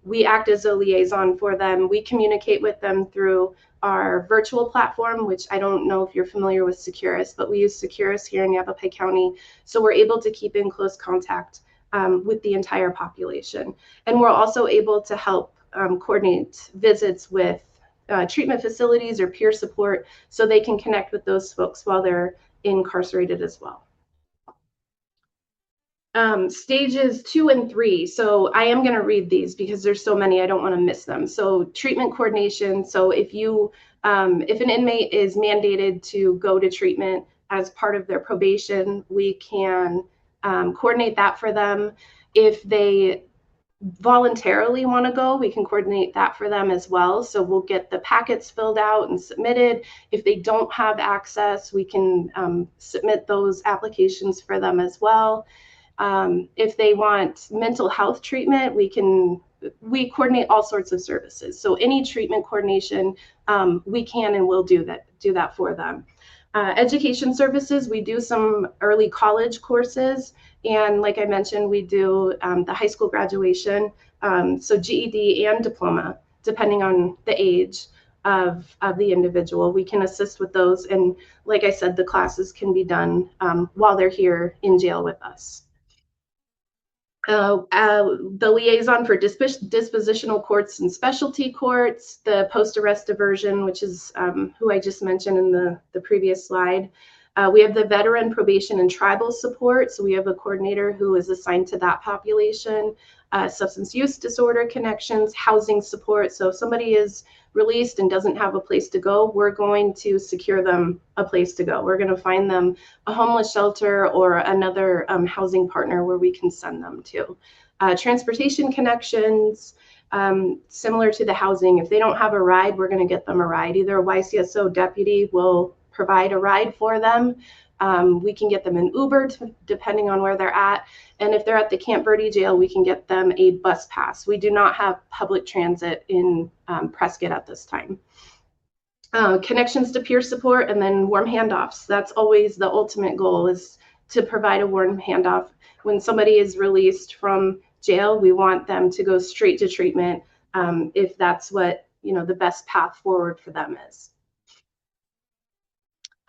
We act as a liaison for them. We communicate with them through our virtual platform, which I don't know if you're familiar with Securus, but we use Securus here in Yavapai County. So we're able to keep in close contact with the entire population. And we're also able to help coordinate visits with treatment facilities or peer support so they can connect with those folks while they're incarcerated as well. Stages 2 and 3. So I am going to read these because there's so many, I don't want to miss them. So treatment coordination. So if an inmate is mandated to go to treatment as part of their probation, we can coordinate that for them. If they voluntarily want to go, we can coordinate that for them as well. So we'll get the packets filled out and submitted. If they don't have access, we can submit those applications for them as well. If they want mental health treatment, we coordinate all sorts of services. So any treatment coordination, we can and will do that for them. Education services, we do some early college courses. And like I mentioned, we do the high school graduation, so GED and diploma depending on the age of the individual. We can assist with those. And like I said, the classes can be done while they're here in jail with us. The liaison for dispositional courts and specialty courts, the post-arrest diversion, which is who I just mentioned in the previous slide. We have the veteran probation and tribal support. So we have a coordinator who is assigned to that population. Substance use disorder connections, housing support. So if somebody is released and doesn't have a place to go, we're going to secure them a place to go. We're going to find them a homeless shelter or another housing partner where we can send them to. Transportation connections, similar to the housing. If they don't have a ride, we're going to get them a ride. Either a YCSO deputy will provide a ride for them. We can get them an Uber depending on where they're at. And if they're at the Camp Verde jail, we can get them a bus pass. We do not have public transit in Prescott at this time. Connections to peer support, and then warm handoffs. That's always the ultimate goal, is to provide a warm handoff. When somebody is released from jail, we want them to go straight to treatment if that's what, you know, the best path forward for them is.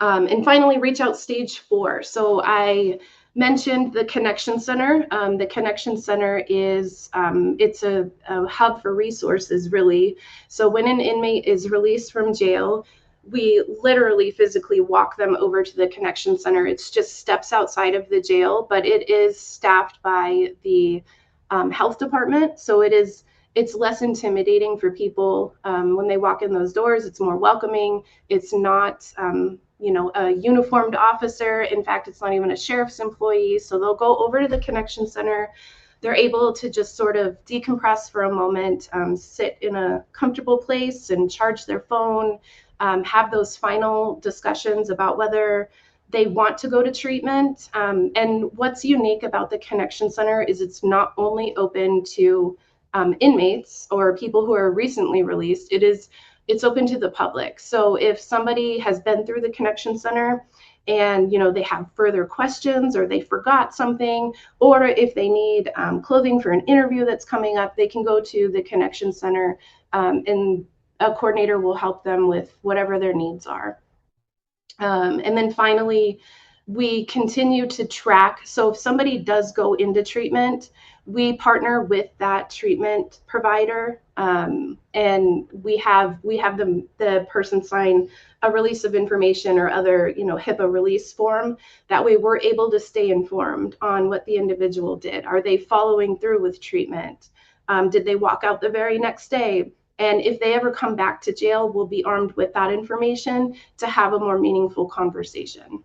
And finally, reach out stage 4. So I mentioned the Connection Center. The Connection Center is, it's a hub for resources, really. So when an inmate is released from jail, we literally physically walk them over to the Connection Center. It's just steps outside of the jail, but it is staffed by the health department. So it's less intimidating for people when they walk in those doors. It's more welcoming. It's not, you know, a uniformed officer. In fact, it's not even a sheriff's employee. So they'll go over to the Connection Center. They're able to just sort of decompress for a moment, sit in a comfortable place and charge their phone, have those final discussions about whether they want to go to treatment. And what's unique about the Connection Center is it's not only open to inmates or people who are recently released, it's open to the public. So if somebody has been through the Connection Center and, you know, they have further questions or they forgot something, or if they need clothing for an interview that's coming up, they can go to the Connection Center and a coordinator will help them with whatever their needs are. And then finally, we continue to track. So if somebody does go into treatment, we partner with that treatment provider, and we have the person sign a release of information or other, you know, HIPAA release form. That way we're able to stay informed on what the individual did. Are they following through with treatment? Did they walk out the very next day? And if they ever come back to jail, we'll be armed with that information to have a more meaningful conversation.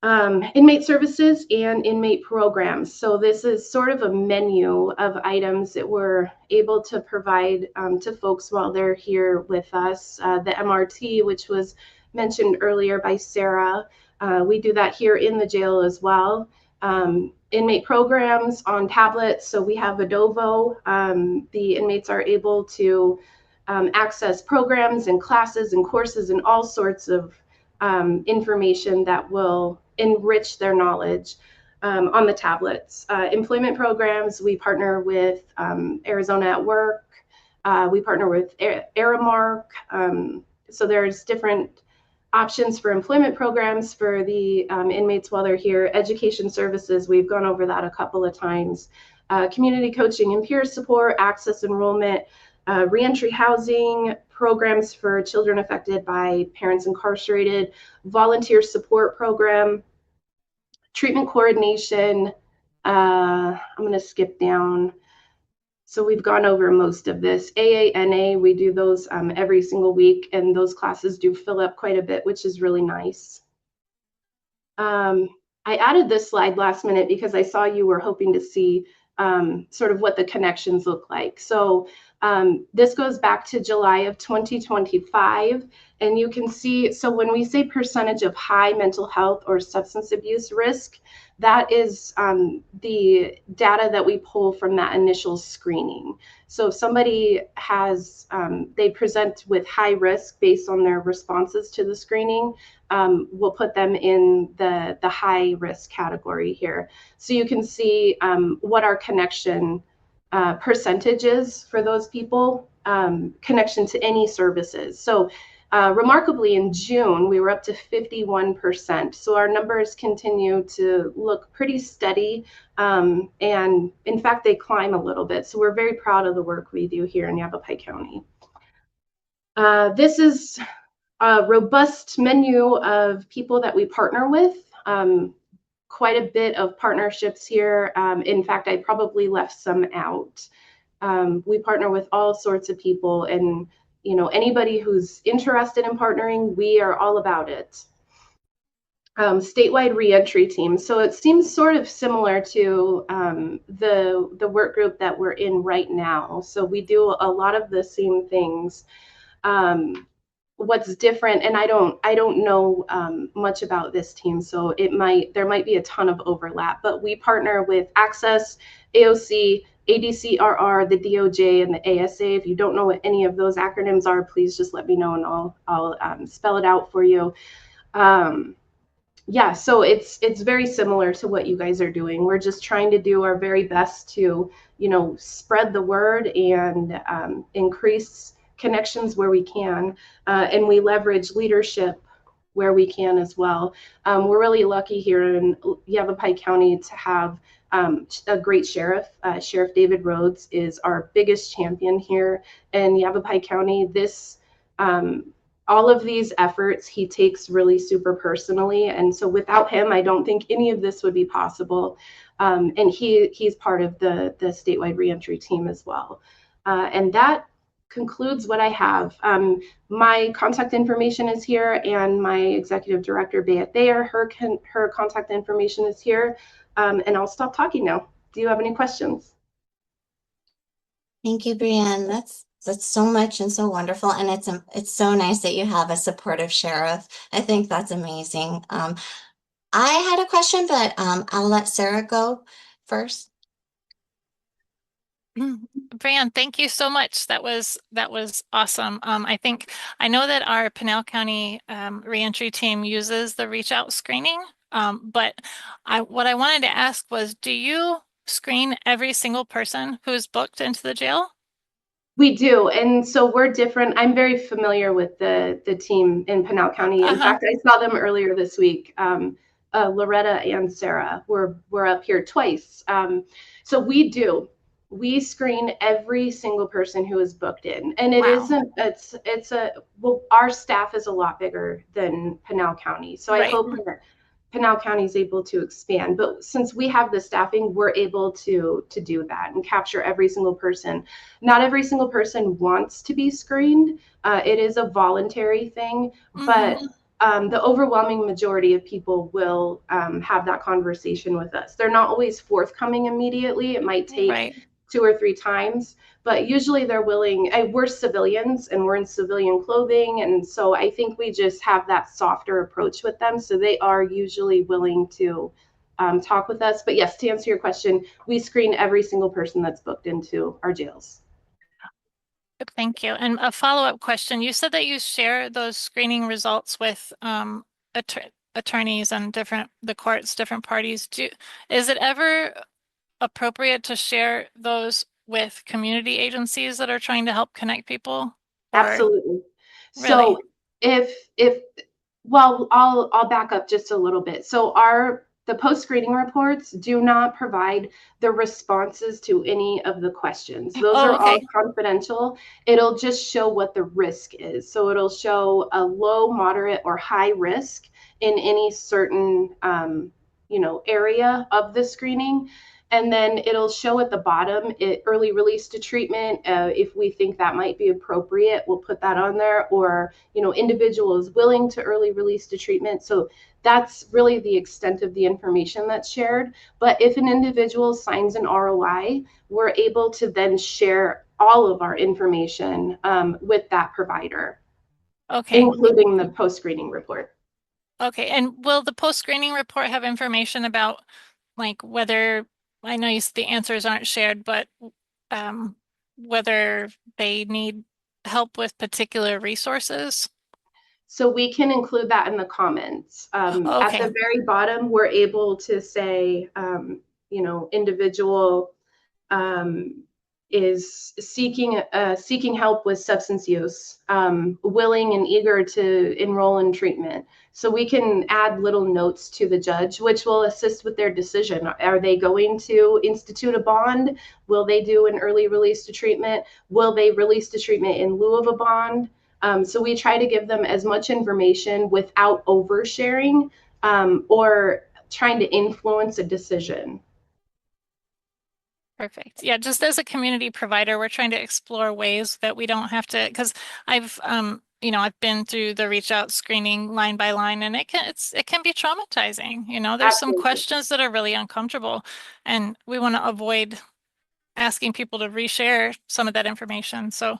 Inmate services and inmate programs. So this is sort of a menu of items that we're able to provide to folks while they're here with us. The MRT, which was mentioned earlier by Sarah, we do that here in the jail as well. Inmate programs on tablets. So we have Adovo. The inmates are able to access programs and classes and courses and all sorts of information that will enrich their knowledge on the tablets. Employment programs, we partner with Arizona at Work. We partner with Aramark. So there's different options for employment programs for the inmates while they're here. Education services, we've gone over that a couple of times. Community coaching and peer support, access enrollment, reentry housing, programs for children affected by parents incarcerated, volunteer support program, treatment coordination. I'm going to skip down. So we've gone over most of this. AANA, we do those every single week, and those classes do fill up quite a bit, which is really nice. I added this slide last minute because I saw you were hoping to see sort of what the connections look like. So this goes back to July of 2025, and you can see, so when we say percentage of high mental health or substance abuse risk, that is the data that we pull from that initial screening. So if somebody has, they present with high risk based on their responses to the screening, we'll put them in the high risk category here. So you can see what our connection percentages for those people, connection to any services. So remarkably, in June, we were up to 51%. So our numbers continue to look pretty steady. And in fact, they climb a little bit. So we're very proud of the work we do here in Yavapai County. This is a robust menu of people that we partner with. Quite a bit of partnerships here. In fact, I probably left some out. We partner with all sorts of people, and anybody who's interested in partnering, we are all about it. Statewide Reentry team. So it seems sort of similar to the work group that we're in right now. So we do a lot of the same things. What's different, and I don't know much about this team, so there might be a ton of overlap, but we partner with Access, AOC, ADCRR, the DOJ, and the ASA. If you don't know what any of those acronyms are, please just let me know, and I'll spell it out for you. Yeah, so it's very similar to what you guys are doing. We're just trying to do our very best to spread the word and increase connections where we can, and we leverage leadership where we can as well. We're really lucky here in Yavapai County to have a great sheriff. Sheriff David Rhodes is our biggest champion here in Yavapai County. All of these efforts he takes really super personally, and so without him, I don't think any of this would be possible. And he's part of the statewide reentry team as well. And that concludes what I have. My contact information is here, and my executive director, Bea Thayer, her contact information is here. And I'll stop talking now. Do you have any questions? Thank you, Brianne. That's so much and so wonderful. And it's so nice that you have a supportive sheriff. I think that's amazing. I had a question, but I'll let Sarah go first. Brianne, thank you so much. That was awesome. I know that our Pinal County reentry team uses the reach out screening, but what I wanted to ask was, do you screen every single person who's booked into the jail? We do, and so we're different. I'm very familiar with the team in Pinal County. In fact, I saw them earlier this week. Loretta and Sarah were up here twice. So we screen every single person who is booked in, and our staff is a lot bigger than Pinal County. So I hope that Pinal County is able to expand, but since we have the staffing, we're able to do that and capture every single person. Not every single person wants to be screened. It is a voluntary thing, but the overwhelming majority of people will have that conversation with us. They're not always forthcoming immediately. It might take 2 or 3 times, but usually they're willing. We're civilians and we're in civilian clothing, and so I think we just have that softer approach with them, so they are usually willing to talk with us. But yes, to answer your question, we screen every single person that's booked into our jails. Thank you. And a follow-up question, you said that you share those screening results with attorneys and the courts, different parties. Is it ever appropriate to share those with community agencies that are trying to help connect people? Absolutely. Really? So I'll back up just a little bit. So the post-screening reports do not provide the responses to any of the questions. Those are all confidential. It'll just show what the risk is. So it'll show a low, moderate, or high risk in any certain area of the screening. And then it'll show at the bottom early release to treatment. If we think that might be appropriate, we'll put that on there. Or individuals willing to early release to treatment. So that's really the extent of the information that's shared. But if an individual signs an ROI, we're able to then share all of our information with that provider, including the post-screening report. Okay, and will the post-screening report have information about whether, I know the answers aren't shared, but whether they need help with particular resources? So we can include that in the comments. At the very bottom, we're able to say, individual is seeking help with substance use, willing and eager to enroll in treatment. So we can add little notes to the judge, which will assist with their decision. Are they going to institute a bond? Will they do an early release to treatment? Will they release to treatment in lieu of a bond? So we try to give them as much information without oversharing or trying to influence a decision. Perfect. Yeah, just as a community provider, we're trying to explore ways that we don't have to, because I've I've been through the reach out screening line by line, and it can be traumatizing. There's some Absolutely. questions that are really uncomfortable, and we want to avoid asking people to reshare some of that information. So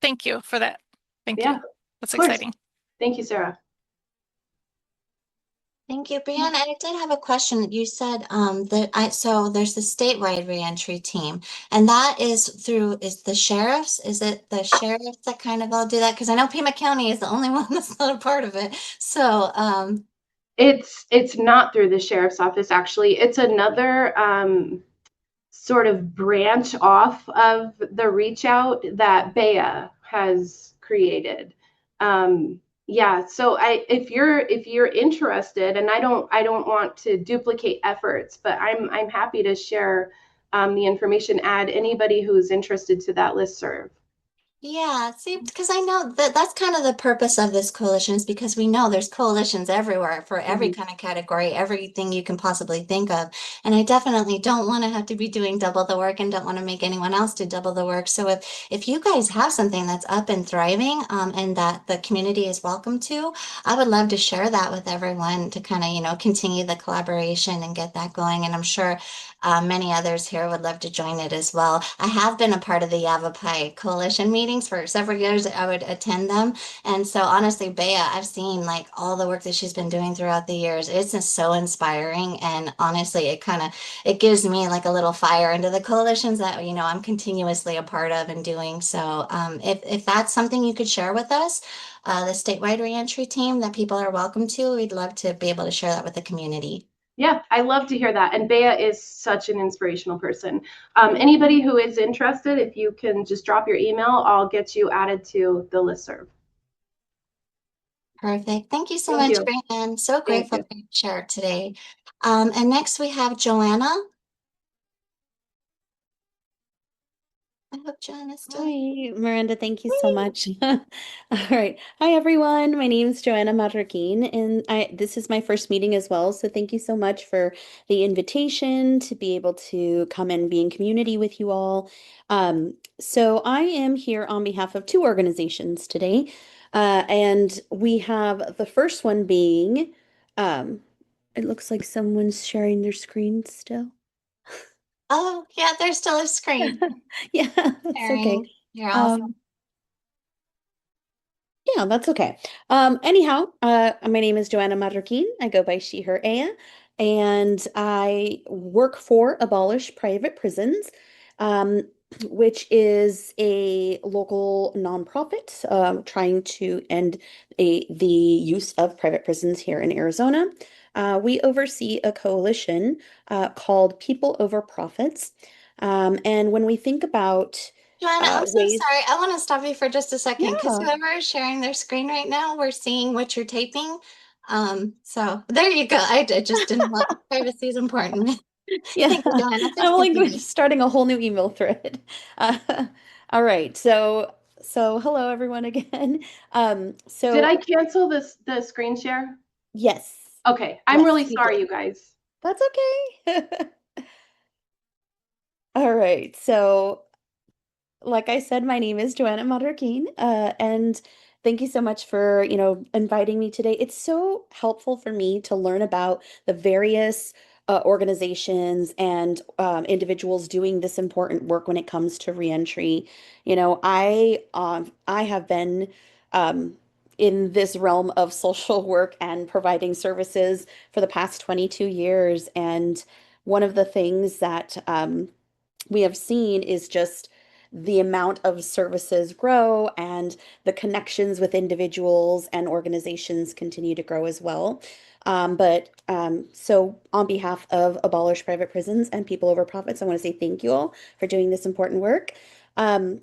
thank you for that. Thank Yeah, you. That's of course. exciting. Thank you, Sarah. Thank you, Brianna. I did have a question. You said so there's the statewide reentry team, and that is the sheriffs? Is it the sheriffs that kind of all do that? Because I know Pima County is the only one that's not a part of it. So It's not through the sheriff's office, actually. It's another sort of branch off of the reach out that Bea has created. Yeah, so if you're interested, and I don't want to duplicate efforts, but I'm happy to share the information, add anybody who's interested to that listserv. yeah, see, because I know that that's kind of the purpose of this coalition is because we know there's coalitions everywhere for every kind of category, everything you can possibly think of. And I definitely don't want to have to be doing double the work and don't want to make anyone else do double the work. So if you guys have something that's up and thriving, and that the community is welcome to, I would love to share that with everyone to kind of, continue the collaboration and get that going. And I'm sure many others here would love to join it as well. I have been a part of the Yavapai Coalition meetings for several years. I would attend them. And so honestly, Bea, I've seen like all the work that she's been doing throughout the years. It's just so inspiring. And honestly, it gives me like a little fire into the coalitions that, I'm continuously a part of and doing. So if that's something you could share with us, the statewide reentry team that people are welcome to, we'd love to be able to share that with the community. Yeah, I love to hear that. And Bea is such an inspirational person. Anybody who is interested, if you can just drop your email, I'll get you added to the listserv. Perfect. Thank you so Thank much, you. Brianna. So Thank grateful you. for your share today. And next we have Joanna. I hope Joanna's still. Hi, Miranda. Thank you so much. All right. Hi, everyone. My name is Joanna Madrakin, and this is my first meeting as well. So thank you so much for the invitation to be able to come and be in community with you all. So I am here on behalf of two organizations today, and we have the first one being, it looks like someone's sharing their screen still. Oh, yeah, there's still a screen. Yeah, that's okay. Sharing. You're awesome. Yeah, that's okay. Anyhow, my name is Joanna Madrakin. I go by she, her, Aya, and I work for Abolish Private Prisons, which is a local nonprofit trying to end the use of private prisons here in Arizona. We oversee a coalition called People Over Profits. And when we think about Joanna, I'm so ways, sorry. I want to stop you for just a second because yeah. whoever is sharing their screen right now, we're seeing what you're typing. So there you go. I just didn't want privacy is important. Yeah, Thank you, Joanna. Please I'm like continue. starting a whole new email thread. All right, so hello everyone again. Did So I cancel the screen share? yes, Okay, I'm yes, really you sorry, did. you guys. That's okay. All right, so like I said, my name is Joanna Madrakin, and thank you so much for, inviting me today. It's so helpful for me to learn about the various organizations and individuals doing this important work when it comes to reentry. I have been in this realm of social work and providing services for the past 22 years, and one of the things that we have seen is just the amount of services grow and the connections with individuals and organizations continue to grow as well. So on behalf of Abolish Private Prisons and People Over Profits, I want to say thank you all for doing this important work.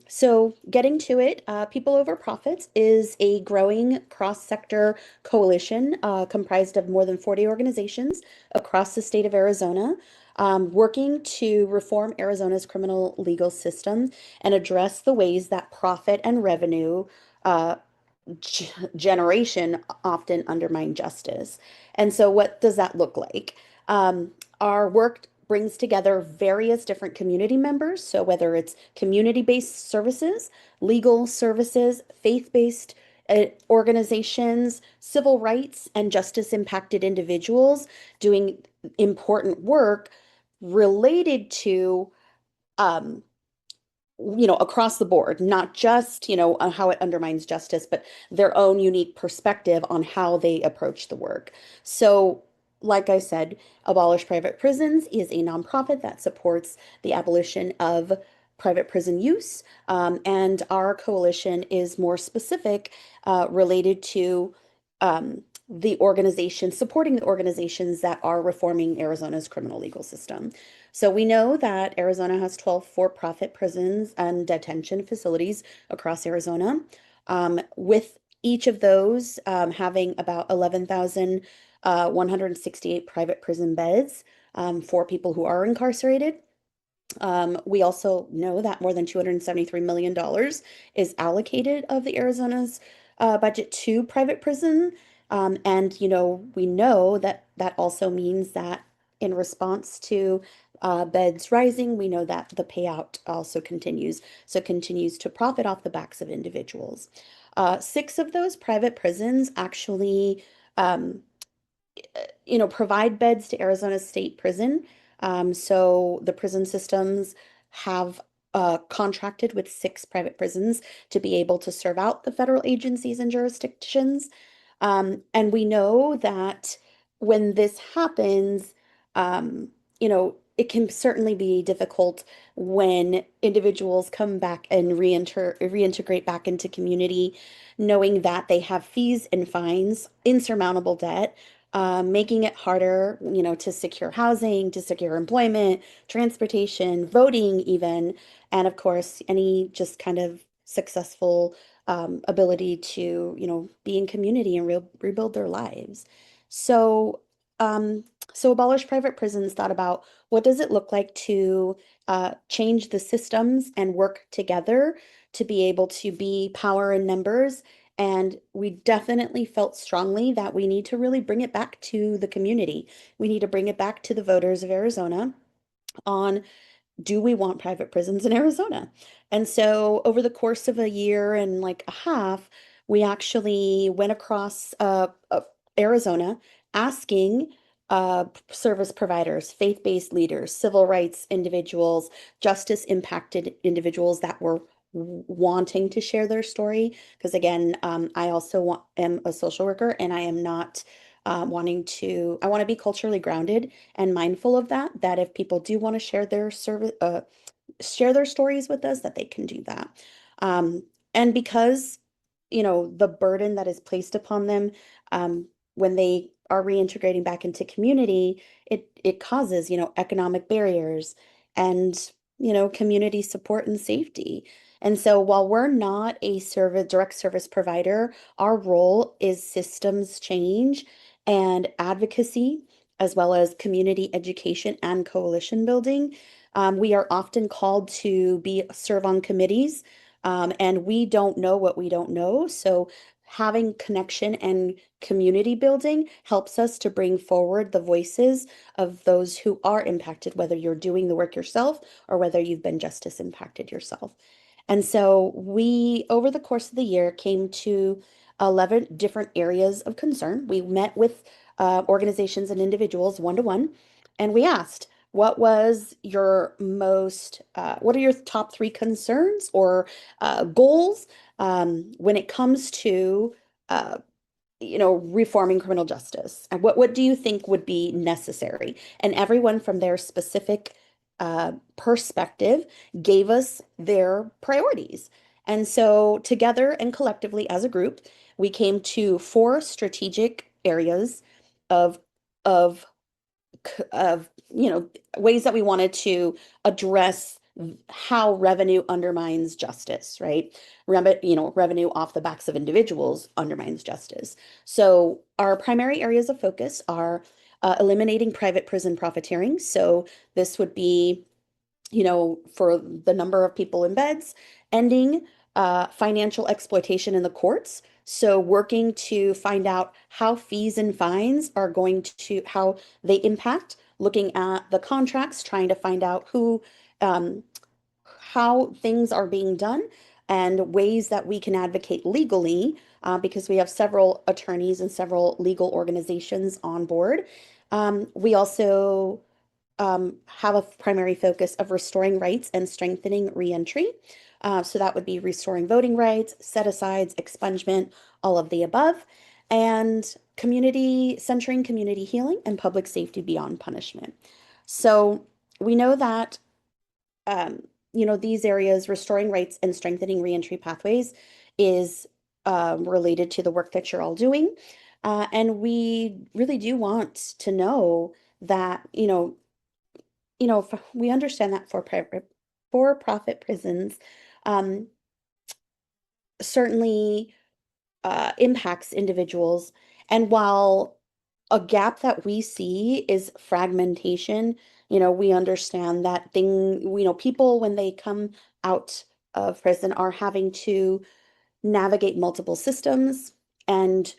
So getting to it, People Over Profits is a growing cross-sector coalition comprised of more than 40 organizations across the state of Arizona, working to reform Arizona's criminal legal system and address the ways that profit and revenue generation often undermine justice. And so, what does that look like? Our work brings together various different community members. So, whether it's community-based services, legal services, faith-based organizations, civil rights, and justice impacted individuals doing important work related to across the board, not just, on how it undermines justice, but their own unique perspective on how they approach the work. So, like I said, Abolish Private Prisons is a nonprofit that supports the abolition of private prison use. And our coalition is more specific, related to supporting the organizations that are reforming Arizona's criminal legal system. So we know that Arizona has 12 for-profit prisons and detention facilities across Arizona, with each of those having about 11,168 private prison beds for people who are incarcerated. We also know that more than $273 million is allocated of the Arizona's budget to private prison. And, we know that that also means that in response to beds rising, we know that the payout also continues. So continues to profit off the backs of individuals. 6 of those private prisons actually provide beds to Arizona State Prison. So the prison systems have contracted with 6 private prisons to be able to serve out the federal agencies and jurisdictions. And we know that when this happens, it can certainly be difficult when individuals come back and reintegrate back into community, knowing that they have fees and fines, insurmountable debt, making it harder, to secure housing, to secure employment, transportation, voting even, and of course, any just kind of successful ability to, be in community and rebuild their lives. So, so Abolish Private Prisons thought about what does it look like to change the systems and work together to be able to be power in numbers. And we definitely felt strongly that we need to really bring it back to the community. We need to bring it back to the voters of Arizona on, do we want private prisons in Arizona? And so over the course of a year and like a half, we actually went across Arizona asking service providers, faith-based leaders, civil rights individuals, justice impacted individuals that were wanting to share their story. Because again, I also am a social worker and I am not I want to be culturally grounded and mindful of that if people do want to share their share their stories with us, that they can do that. And because, the burden that is placed upon them, when they are reintegrating back into community, it causes, economic barriers and, community support and safety. And so while we're not a direct service provider, our role is systems change and advocacy, as well as community education and coalition building. We are often called to serve on committees, and we don't know what we don't know. So having connection and community building helps us to bring forward the voices of those who are impacted, whether you're doing the work yourself or whether you've been justice impacted yourself. And so we, over the course of the year, came to 11 different areas of concern. We met with organizations and individuals one-to-one, and we asked, what are your top 3 concerns or goals when it comes to, reforming criminal justice? And what do you think would be necessary? And everyone from their specific perspective gave us their priorities. And so together and collectively as a group, we came to 4 strategic areas of of ways that we wanted to address how revenue undermines justice, right? Revenue off the backs of individuals undermines justice. So our primary areas of focus are eliminating private prison profiteering. So this would be, for the number of people in beds, ending financial exploitation in the courts. So working to find out how fees and fines are going to, how they impact, looking at the contracts, trying to find out how things are being done and ways that we can advocate legally, because we have several attorneys and several legal organizations on board. We also have a primary focus of restoring rights and strengthening reentry. So that would be restoring voting rights, set-asides, expungement, all of the above, and centering community healing and public safety beyond punishment. So we know that, these areas, restoring rights and strengthening reentry pathways, is related to the work that you're all doing. And we really do want to know that, we understand that for-profit prisons certainly impacts individuals. And while a gap that we see is fragmentation, we understand that people, when they come out of prison, are having to navigate multiple systems. And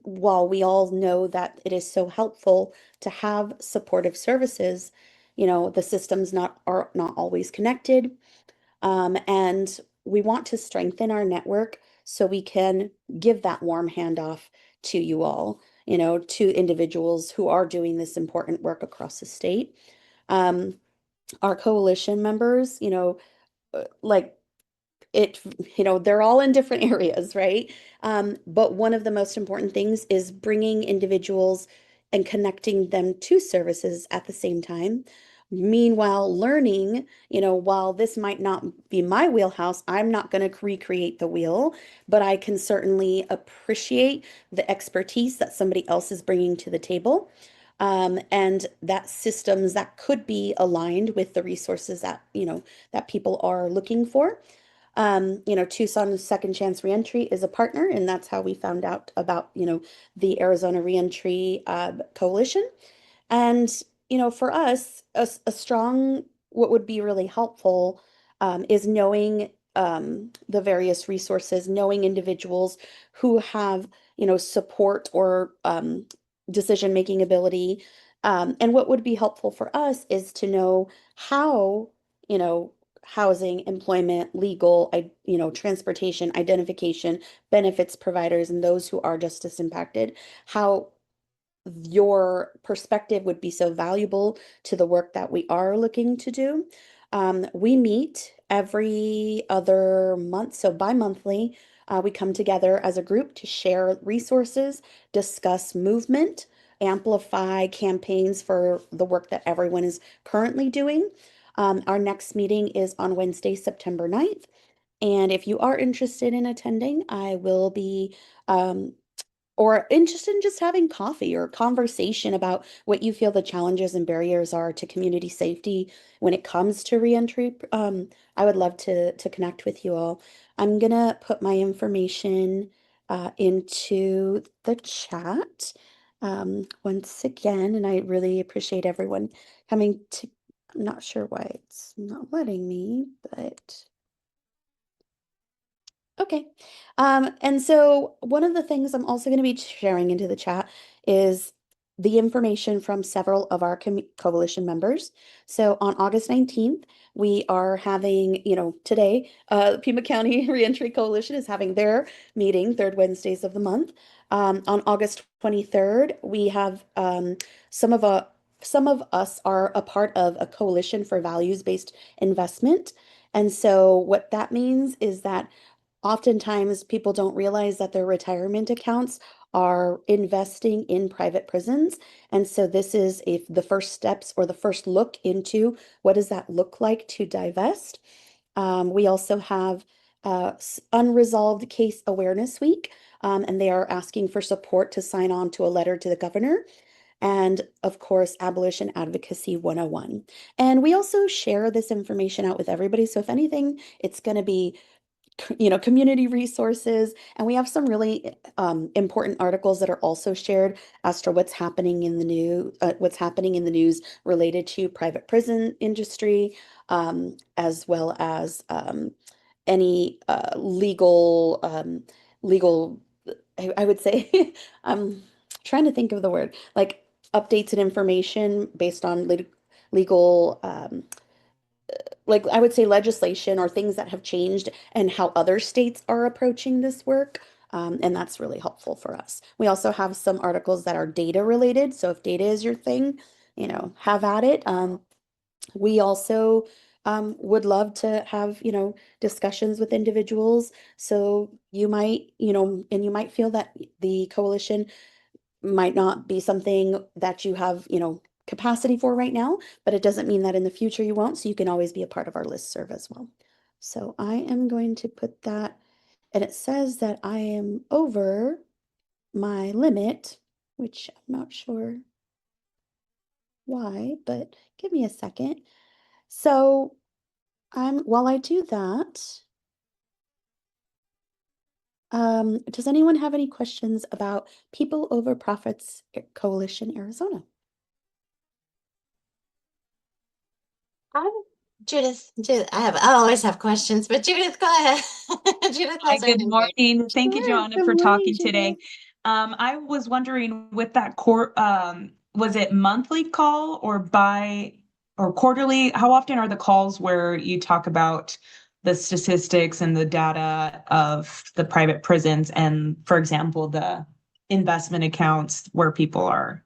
while we all know that it is so helpful to have supportive services, the systems are not always connected. And we want to strengthen our network so we can give that warm handoff to you all, to individuals who are doing this important work across the state. Our coalition members, like they're all in different areas, right? But one of the most important things is bringing individuals and connecting them to services at the same time. Meanwhile, learning, while this might not be my wheelhouse, I'm not going to recreate the wheel, but I can certainly appreciate the expertise that somebody else is bringing to the table. And that systems that could be aligned with the resources that people are looking for. Tucson Second Chance Reentry is a partner, and that's how we found out about, the Arizona Reentry Coalition. And, for us, a strong, what would be really helpful is knowing the various resources, knowing individuals who have, support or decision-making ability. And what would be helpful for us is to know how, housing, employment, legal, transportation, identification, benefits providers, and those who are justice impacted, how your perspective would be so valuable to the work that we are looking to do. We meet every other month, so bi-monthly. We come together as a group to share resources, discuss movement, amplify campaigns for the work that everyone is currently doing. Our next meeting is on Wednesday, September 9th. And if you are interested in attending, I will be or interested in just having coffee or conversation about what you feel the challenges and barriers are to community safety when it comes to reentry, I would love to connect with you all. I'm gonna put my information into the chat once again, and I really appreciate everyone coming to. I'm not sure why it's not letting me, but. Okay. And so one of the things I'm also going to be sharing into the chat is the information from several of our coalition members. So on August 19th, we are having, today, Pima County Reentry Coalition is having their meeting, third Wednesdays of the month. On August 23rd, we have some of us are a part of a coalition for values-based investment. And so what that means is that oftentimes people don't realize that their retirement accounts are investing in private prisons. And so this is the first steps or the first look into what does that look like to divest. We also have Unresolved Case Awareness Week, and they are asking for support to sign on to a letter to the governor. And of course, Abolition Advocacy 101. And we also share this information out with everybody. So if anything, it's going to be community resources, and we have some really important articles that are also shared as to what's happening in the news related to private prison industry, as well as any legal, I would say, I'm trying to think of the word, like updates and information based on legal, like I would say legislation or things that have changed and how other states are approaching this work. And that's really helpful for us. We also have some articles that are data related. So if data is your thing, have at it. We also would love to have, discussions with individuals. So you might, and you might feel that the coalition might not be something that you have, capacity for right now, but it doesn't mean that in the future you won't. So you can always be a part of our listserv as well. So I am going to put that, and it says that I am over my limit, which I'm not sure why, but give me a second. So while I do that, does anyone have any questions about People Over Profits Coalition Arizona? Judith, I always have questions, but Judith, go ahead. Judith Hi, has her good hand raised. morning. Thank you, Sure. Joanna, Good for morning, talking today. Judith. I was wondering with that was it monthly call or quarterly? How often are the calls where you talk about the statistics and the data of the private prisons and, for example, the investment accounts where people are,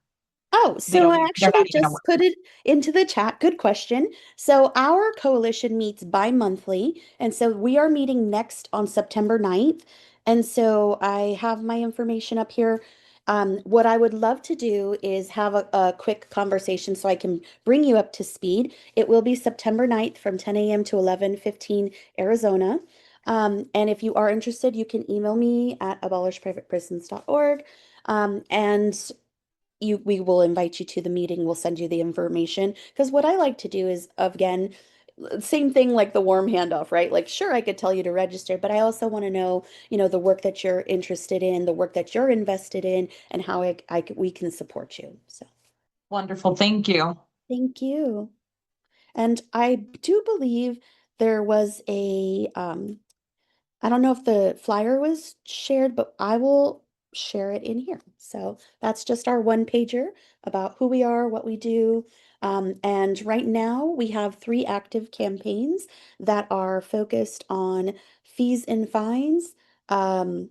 Oh, so I they're actually not even just aware. put it into the chat. Good question. So our coalition meets bi-monthly, and so we are meeting next on September 9th. And so I have my information up here. What I would love to do is have a quick conversation so I can bring you up to speed. It will be September 9th from 10 a.m. to 11:15 Arizona. And if you are interested, you can email me at abolishprivateprisons.org. And we will invite you to the meeting. We'll send you the information. Because what I like to do is, again, same thing like the warm handoff, right? Like, sure, I could tell you to register, but I also want to know, the work that you're interested in, the work that you're invested in, and how we can support you. So Wonderful. Thank you. thank you. And I do believe there was I don't know if the flyer was shared, but I will share it in here. So that's just our one pager about who we are, what we do. And right now we have 3 active campaigns that are focused on fees and fines. Um,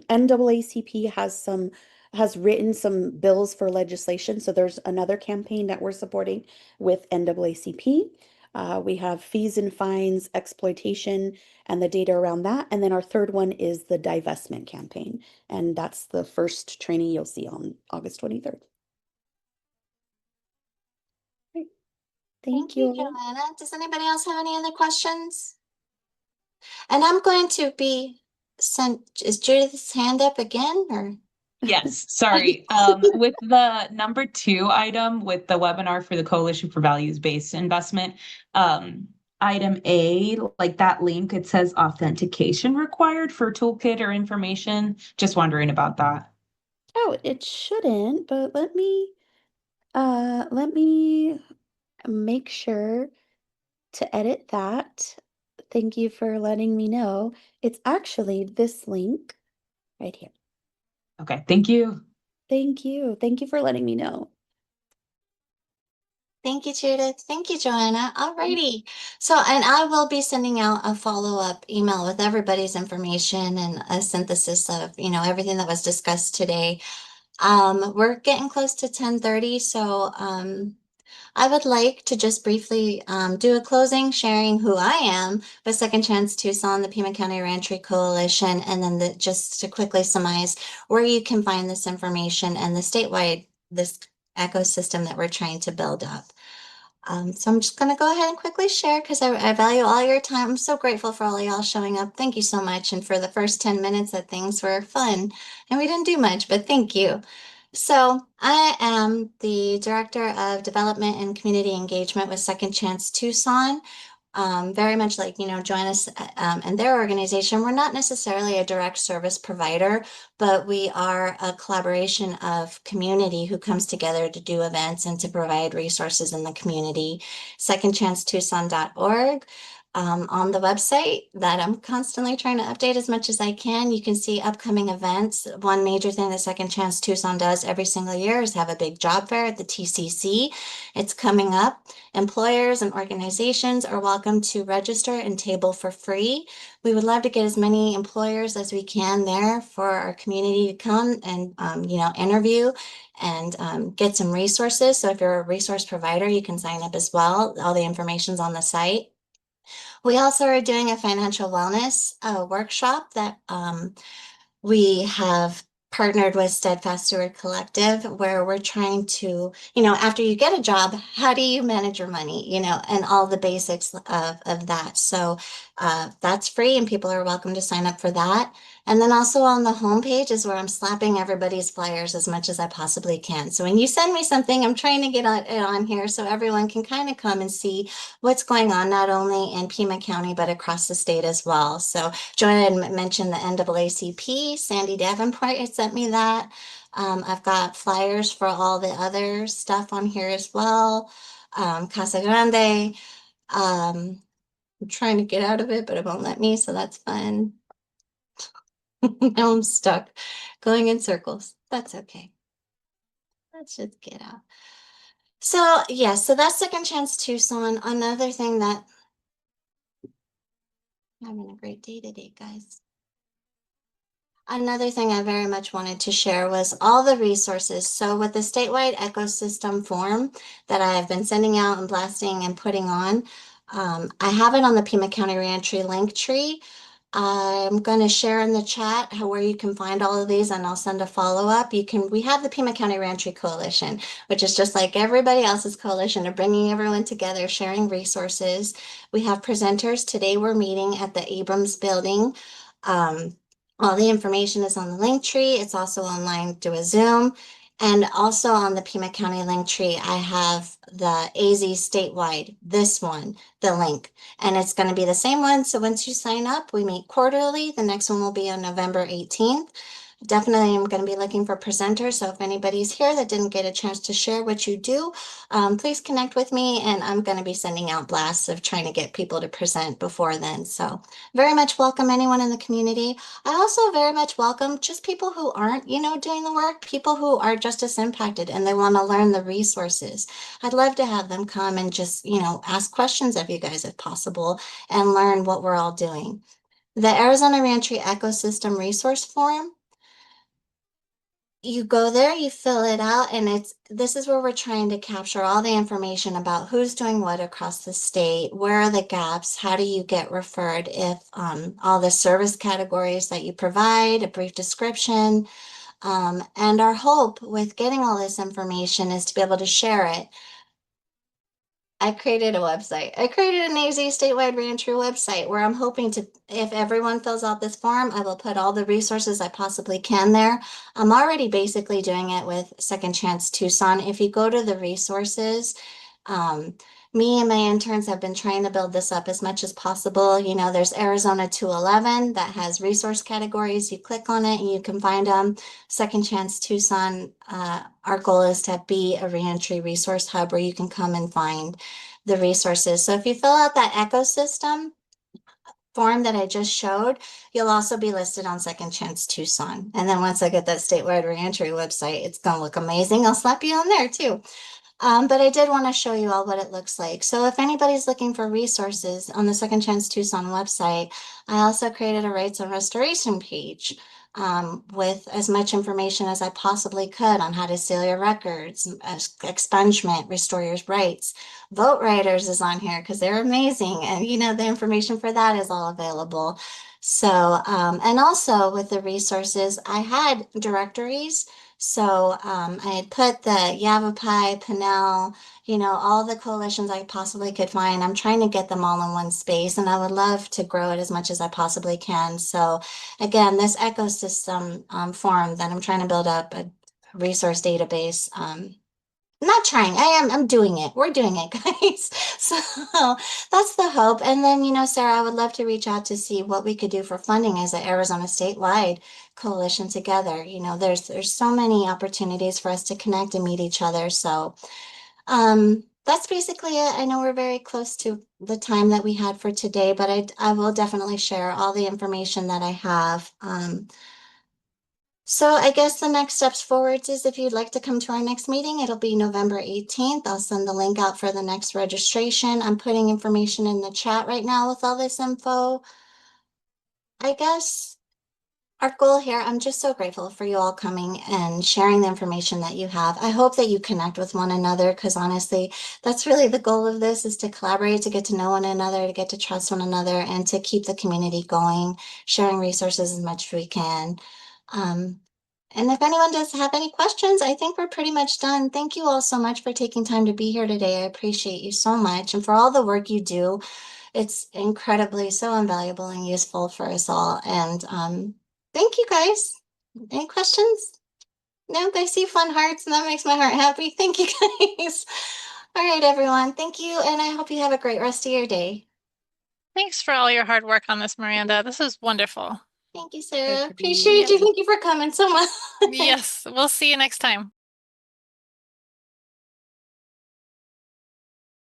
NAACP has written some bills for legislation. So there's another campaign that we're supporting with NAACP. We have fees and fines, exploitation, and the data around that. And then our third one is the divestment campaign. And that's the first training you'll see on August 23rd. Great. Thank you. Joanna. Does anybody else have any other questions? And I'm going to be is Judith's hand up again, or? Yes, sorry. With the number 2 item with the webinar for the Coalition for Values-Based Investment, item A, like that link, it says authentication required for toolkit or information. Just wondering about that. Oh, it shouldn't, but let me make sure to edit that. Thank you for letting me know. It's actually this link right here. Okay, thank you. Thank you. Thank you for letting me know. Thank you, Judith. Thank you, Joanna. Alrighty. So, and I will be sending out a follow-up email with everybody's information and a synthesis of, everything that was discussed today. We're getting close to 10:30, so I would like to just briefly do a closing sharing who I am with Second Chance Tucson, the Pima County Reentry Coalition, and then just to quickly surmise where you can find this information and the statewide, this ecosystem that we're trying to build up. So I'm just going to go ahead and quickly share because I value all your time. I'm so grateful for all of y'all showing up. Thank you so much. And for the first 10 minutes that things were fun and we didn't do much, but thank you. So I am the Director of Development and Community Engagement with Second Chance Tucson. Very much like, join us and their organization. We're not necessarily a direct service provider, but we are a collaboration of community who comes together to do events and to provide resources in the community. secondchancetucson.org. On the website that I'm constantly trying to update as much as I can, you can see upcoming events. One major thing that Second Chance Tucson does every single year is have a big job fair at the TCC. It's coming up. Employers and organizations are welcome to register and table for free. We would love to get as many employers as we can there for our community to come and, interview and get some resources. So if you're a resource provider, you can sign up as well. All the information's on the site. We also are doing a financial wellness workshop that we have partnered with Steadfast Steward Collective, where we're trying to, after you get a job, how do you manage your money, and all the basics of that. So that's free and people are welcome to sign up for that. And then also on the homepage is where I'm slapping everybody's flyers as much as I possibly can. So when you send me something, I'm trying to get it on here so everyone can kind of come and see what's going on, not only in Pima County, but across the state as well. So Joanna had mentioned the NAACP. Sandy Davenport had sent me that. I've got flyers for all the other stuff on here as well. Casa Grande. I'm trying to get out of it, but it won't let me, so that's fun. Now I'm stuck going in circles. That's okay. Let's just get out. So yeah, so that's Second Chance Tucson. Another thing that I'm having a great day today, guys. Another thing I very much wanted to share was all the resources. So with the statewide ecosystem form that I have been sending out and blasting and putting on, I have it on the Pima County Reentry link tree. I'm going to share in the chat where you can find all of these, and I'll send a follow-up. We have the Pima County Reentry Coalition, which is just like everybody else's coalition of bringing everyone together, sharing resources. We have presenters. Today we're meeting at the Abrams building. All the information is on the link tree. It's also online through a Zoom. And also on the Pima County link tree, I have the AZ statewide, this one, the link. And it's going to be the same one. So once you sign up, we meet quarterly. The next one will be on November 18th. Definitely, I'm going to be looking for presenters. So if anybody's here that didn't get a chance to share what you do, please connect with me. And I'm going to be sending out blasts of trying to get people to present before then. So very much welcome anyone in the community. I also very much welcome just people who aren't, doing the work, people who are just as impacted and they want to learn the resources. I'd love to have them come and just, ask questions of you guys if possible and learn what we're all doing. The Arizona Reentry Ecosystem Resource Forum, you go there, you fill it out, and this is where we're trying to capture all the information about who's doing what across the state, where are the gaps, how do you get referred, if all the service categories that you provide, a brief description. And our hope with getting all this information is to be able to share it. I created a website. I created an AZ statewide reentry website where I'm hoping to, if everyone fills out this form, I will put all the resources I possibly can there. I'm already basically doing it with Second Chance Tucson. If you go to the resources, me and my interns have been trying to build this up as much as possible. There's Arizona 211 that has resource categories. You click on it and you can find them. Second Chance Tucson, our goal is to be a reentry resource hub where you can come and find the resources. So if you fill out that ecosystem form that I just showed, you'll also be listed on Second Chance Tucson. And then once I get that statewide reentry website, it's going to look amazing. I'll slap you on there too. But I did want to show you all what it looks like. So if anybody's looking for resources on the Second Chance Tucson website, I also created a rights and restoration page. with as much information as I possibly could on how to seal your records, expungement, restore your rights. Vote Writers is on here because they're amazing. And, the information for that is all available. So, and also with the resources, I had directories. So I had put the Yavapai, Pinnell, all the coalitions I possibly could find. I'm trying to get them all in one space, and I would love to grow it as much as I possibly can. So again, this ecosystem forum that I'm trying to build up a resource database. Not trying, I'm doing it. We're doing it, guys. So that's the hope. And then, Sarah, I would love to reach out to see what we could do for funding as an Arizona statewide coalition together. There's so many opportunities for us to connect and meet each other. So that's basically it. I know we're very close to the time that we had for today, but I will definitely share all the information that I have. So I guess the next steps forwards is if you'd like to come to our next meeting, it'll be November 18th. I'll send the link out for the next registration. I'm putting information in the chat right now with all this info. I guess our goal here, I'm just so grateful for you all coming and sharing the information that you have. I hope that you connect with one another because honestly, that's really the goal of this is to collaborate, to get to know one another, to get to trust one another, and to keep the community going, sharing resources as much as we can. And if anyone does have any questions, I think we're pretty much done. Thank you all so much for taking time to be here today. I appreciate you so much. And for all the work you do, it's incredibly so invaluable and useful for us all. And thank you guys. Any questions? No, I see fun hearts and that makes my heart happy. Thank you guys. All right, everyone. Thank you. And I hope you have a great rest of your day. Thanks for all your hard work on this, Miranda. This is wonderful. Thank you, Sarah. Agreed. Appreciate you. Thank you for coming so much. Yes, we'll see you next time.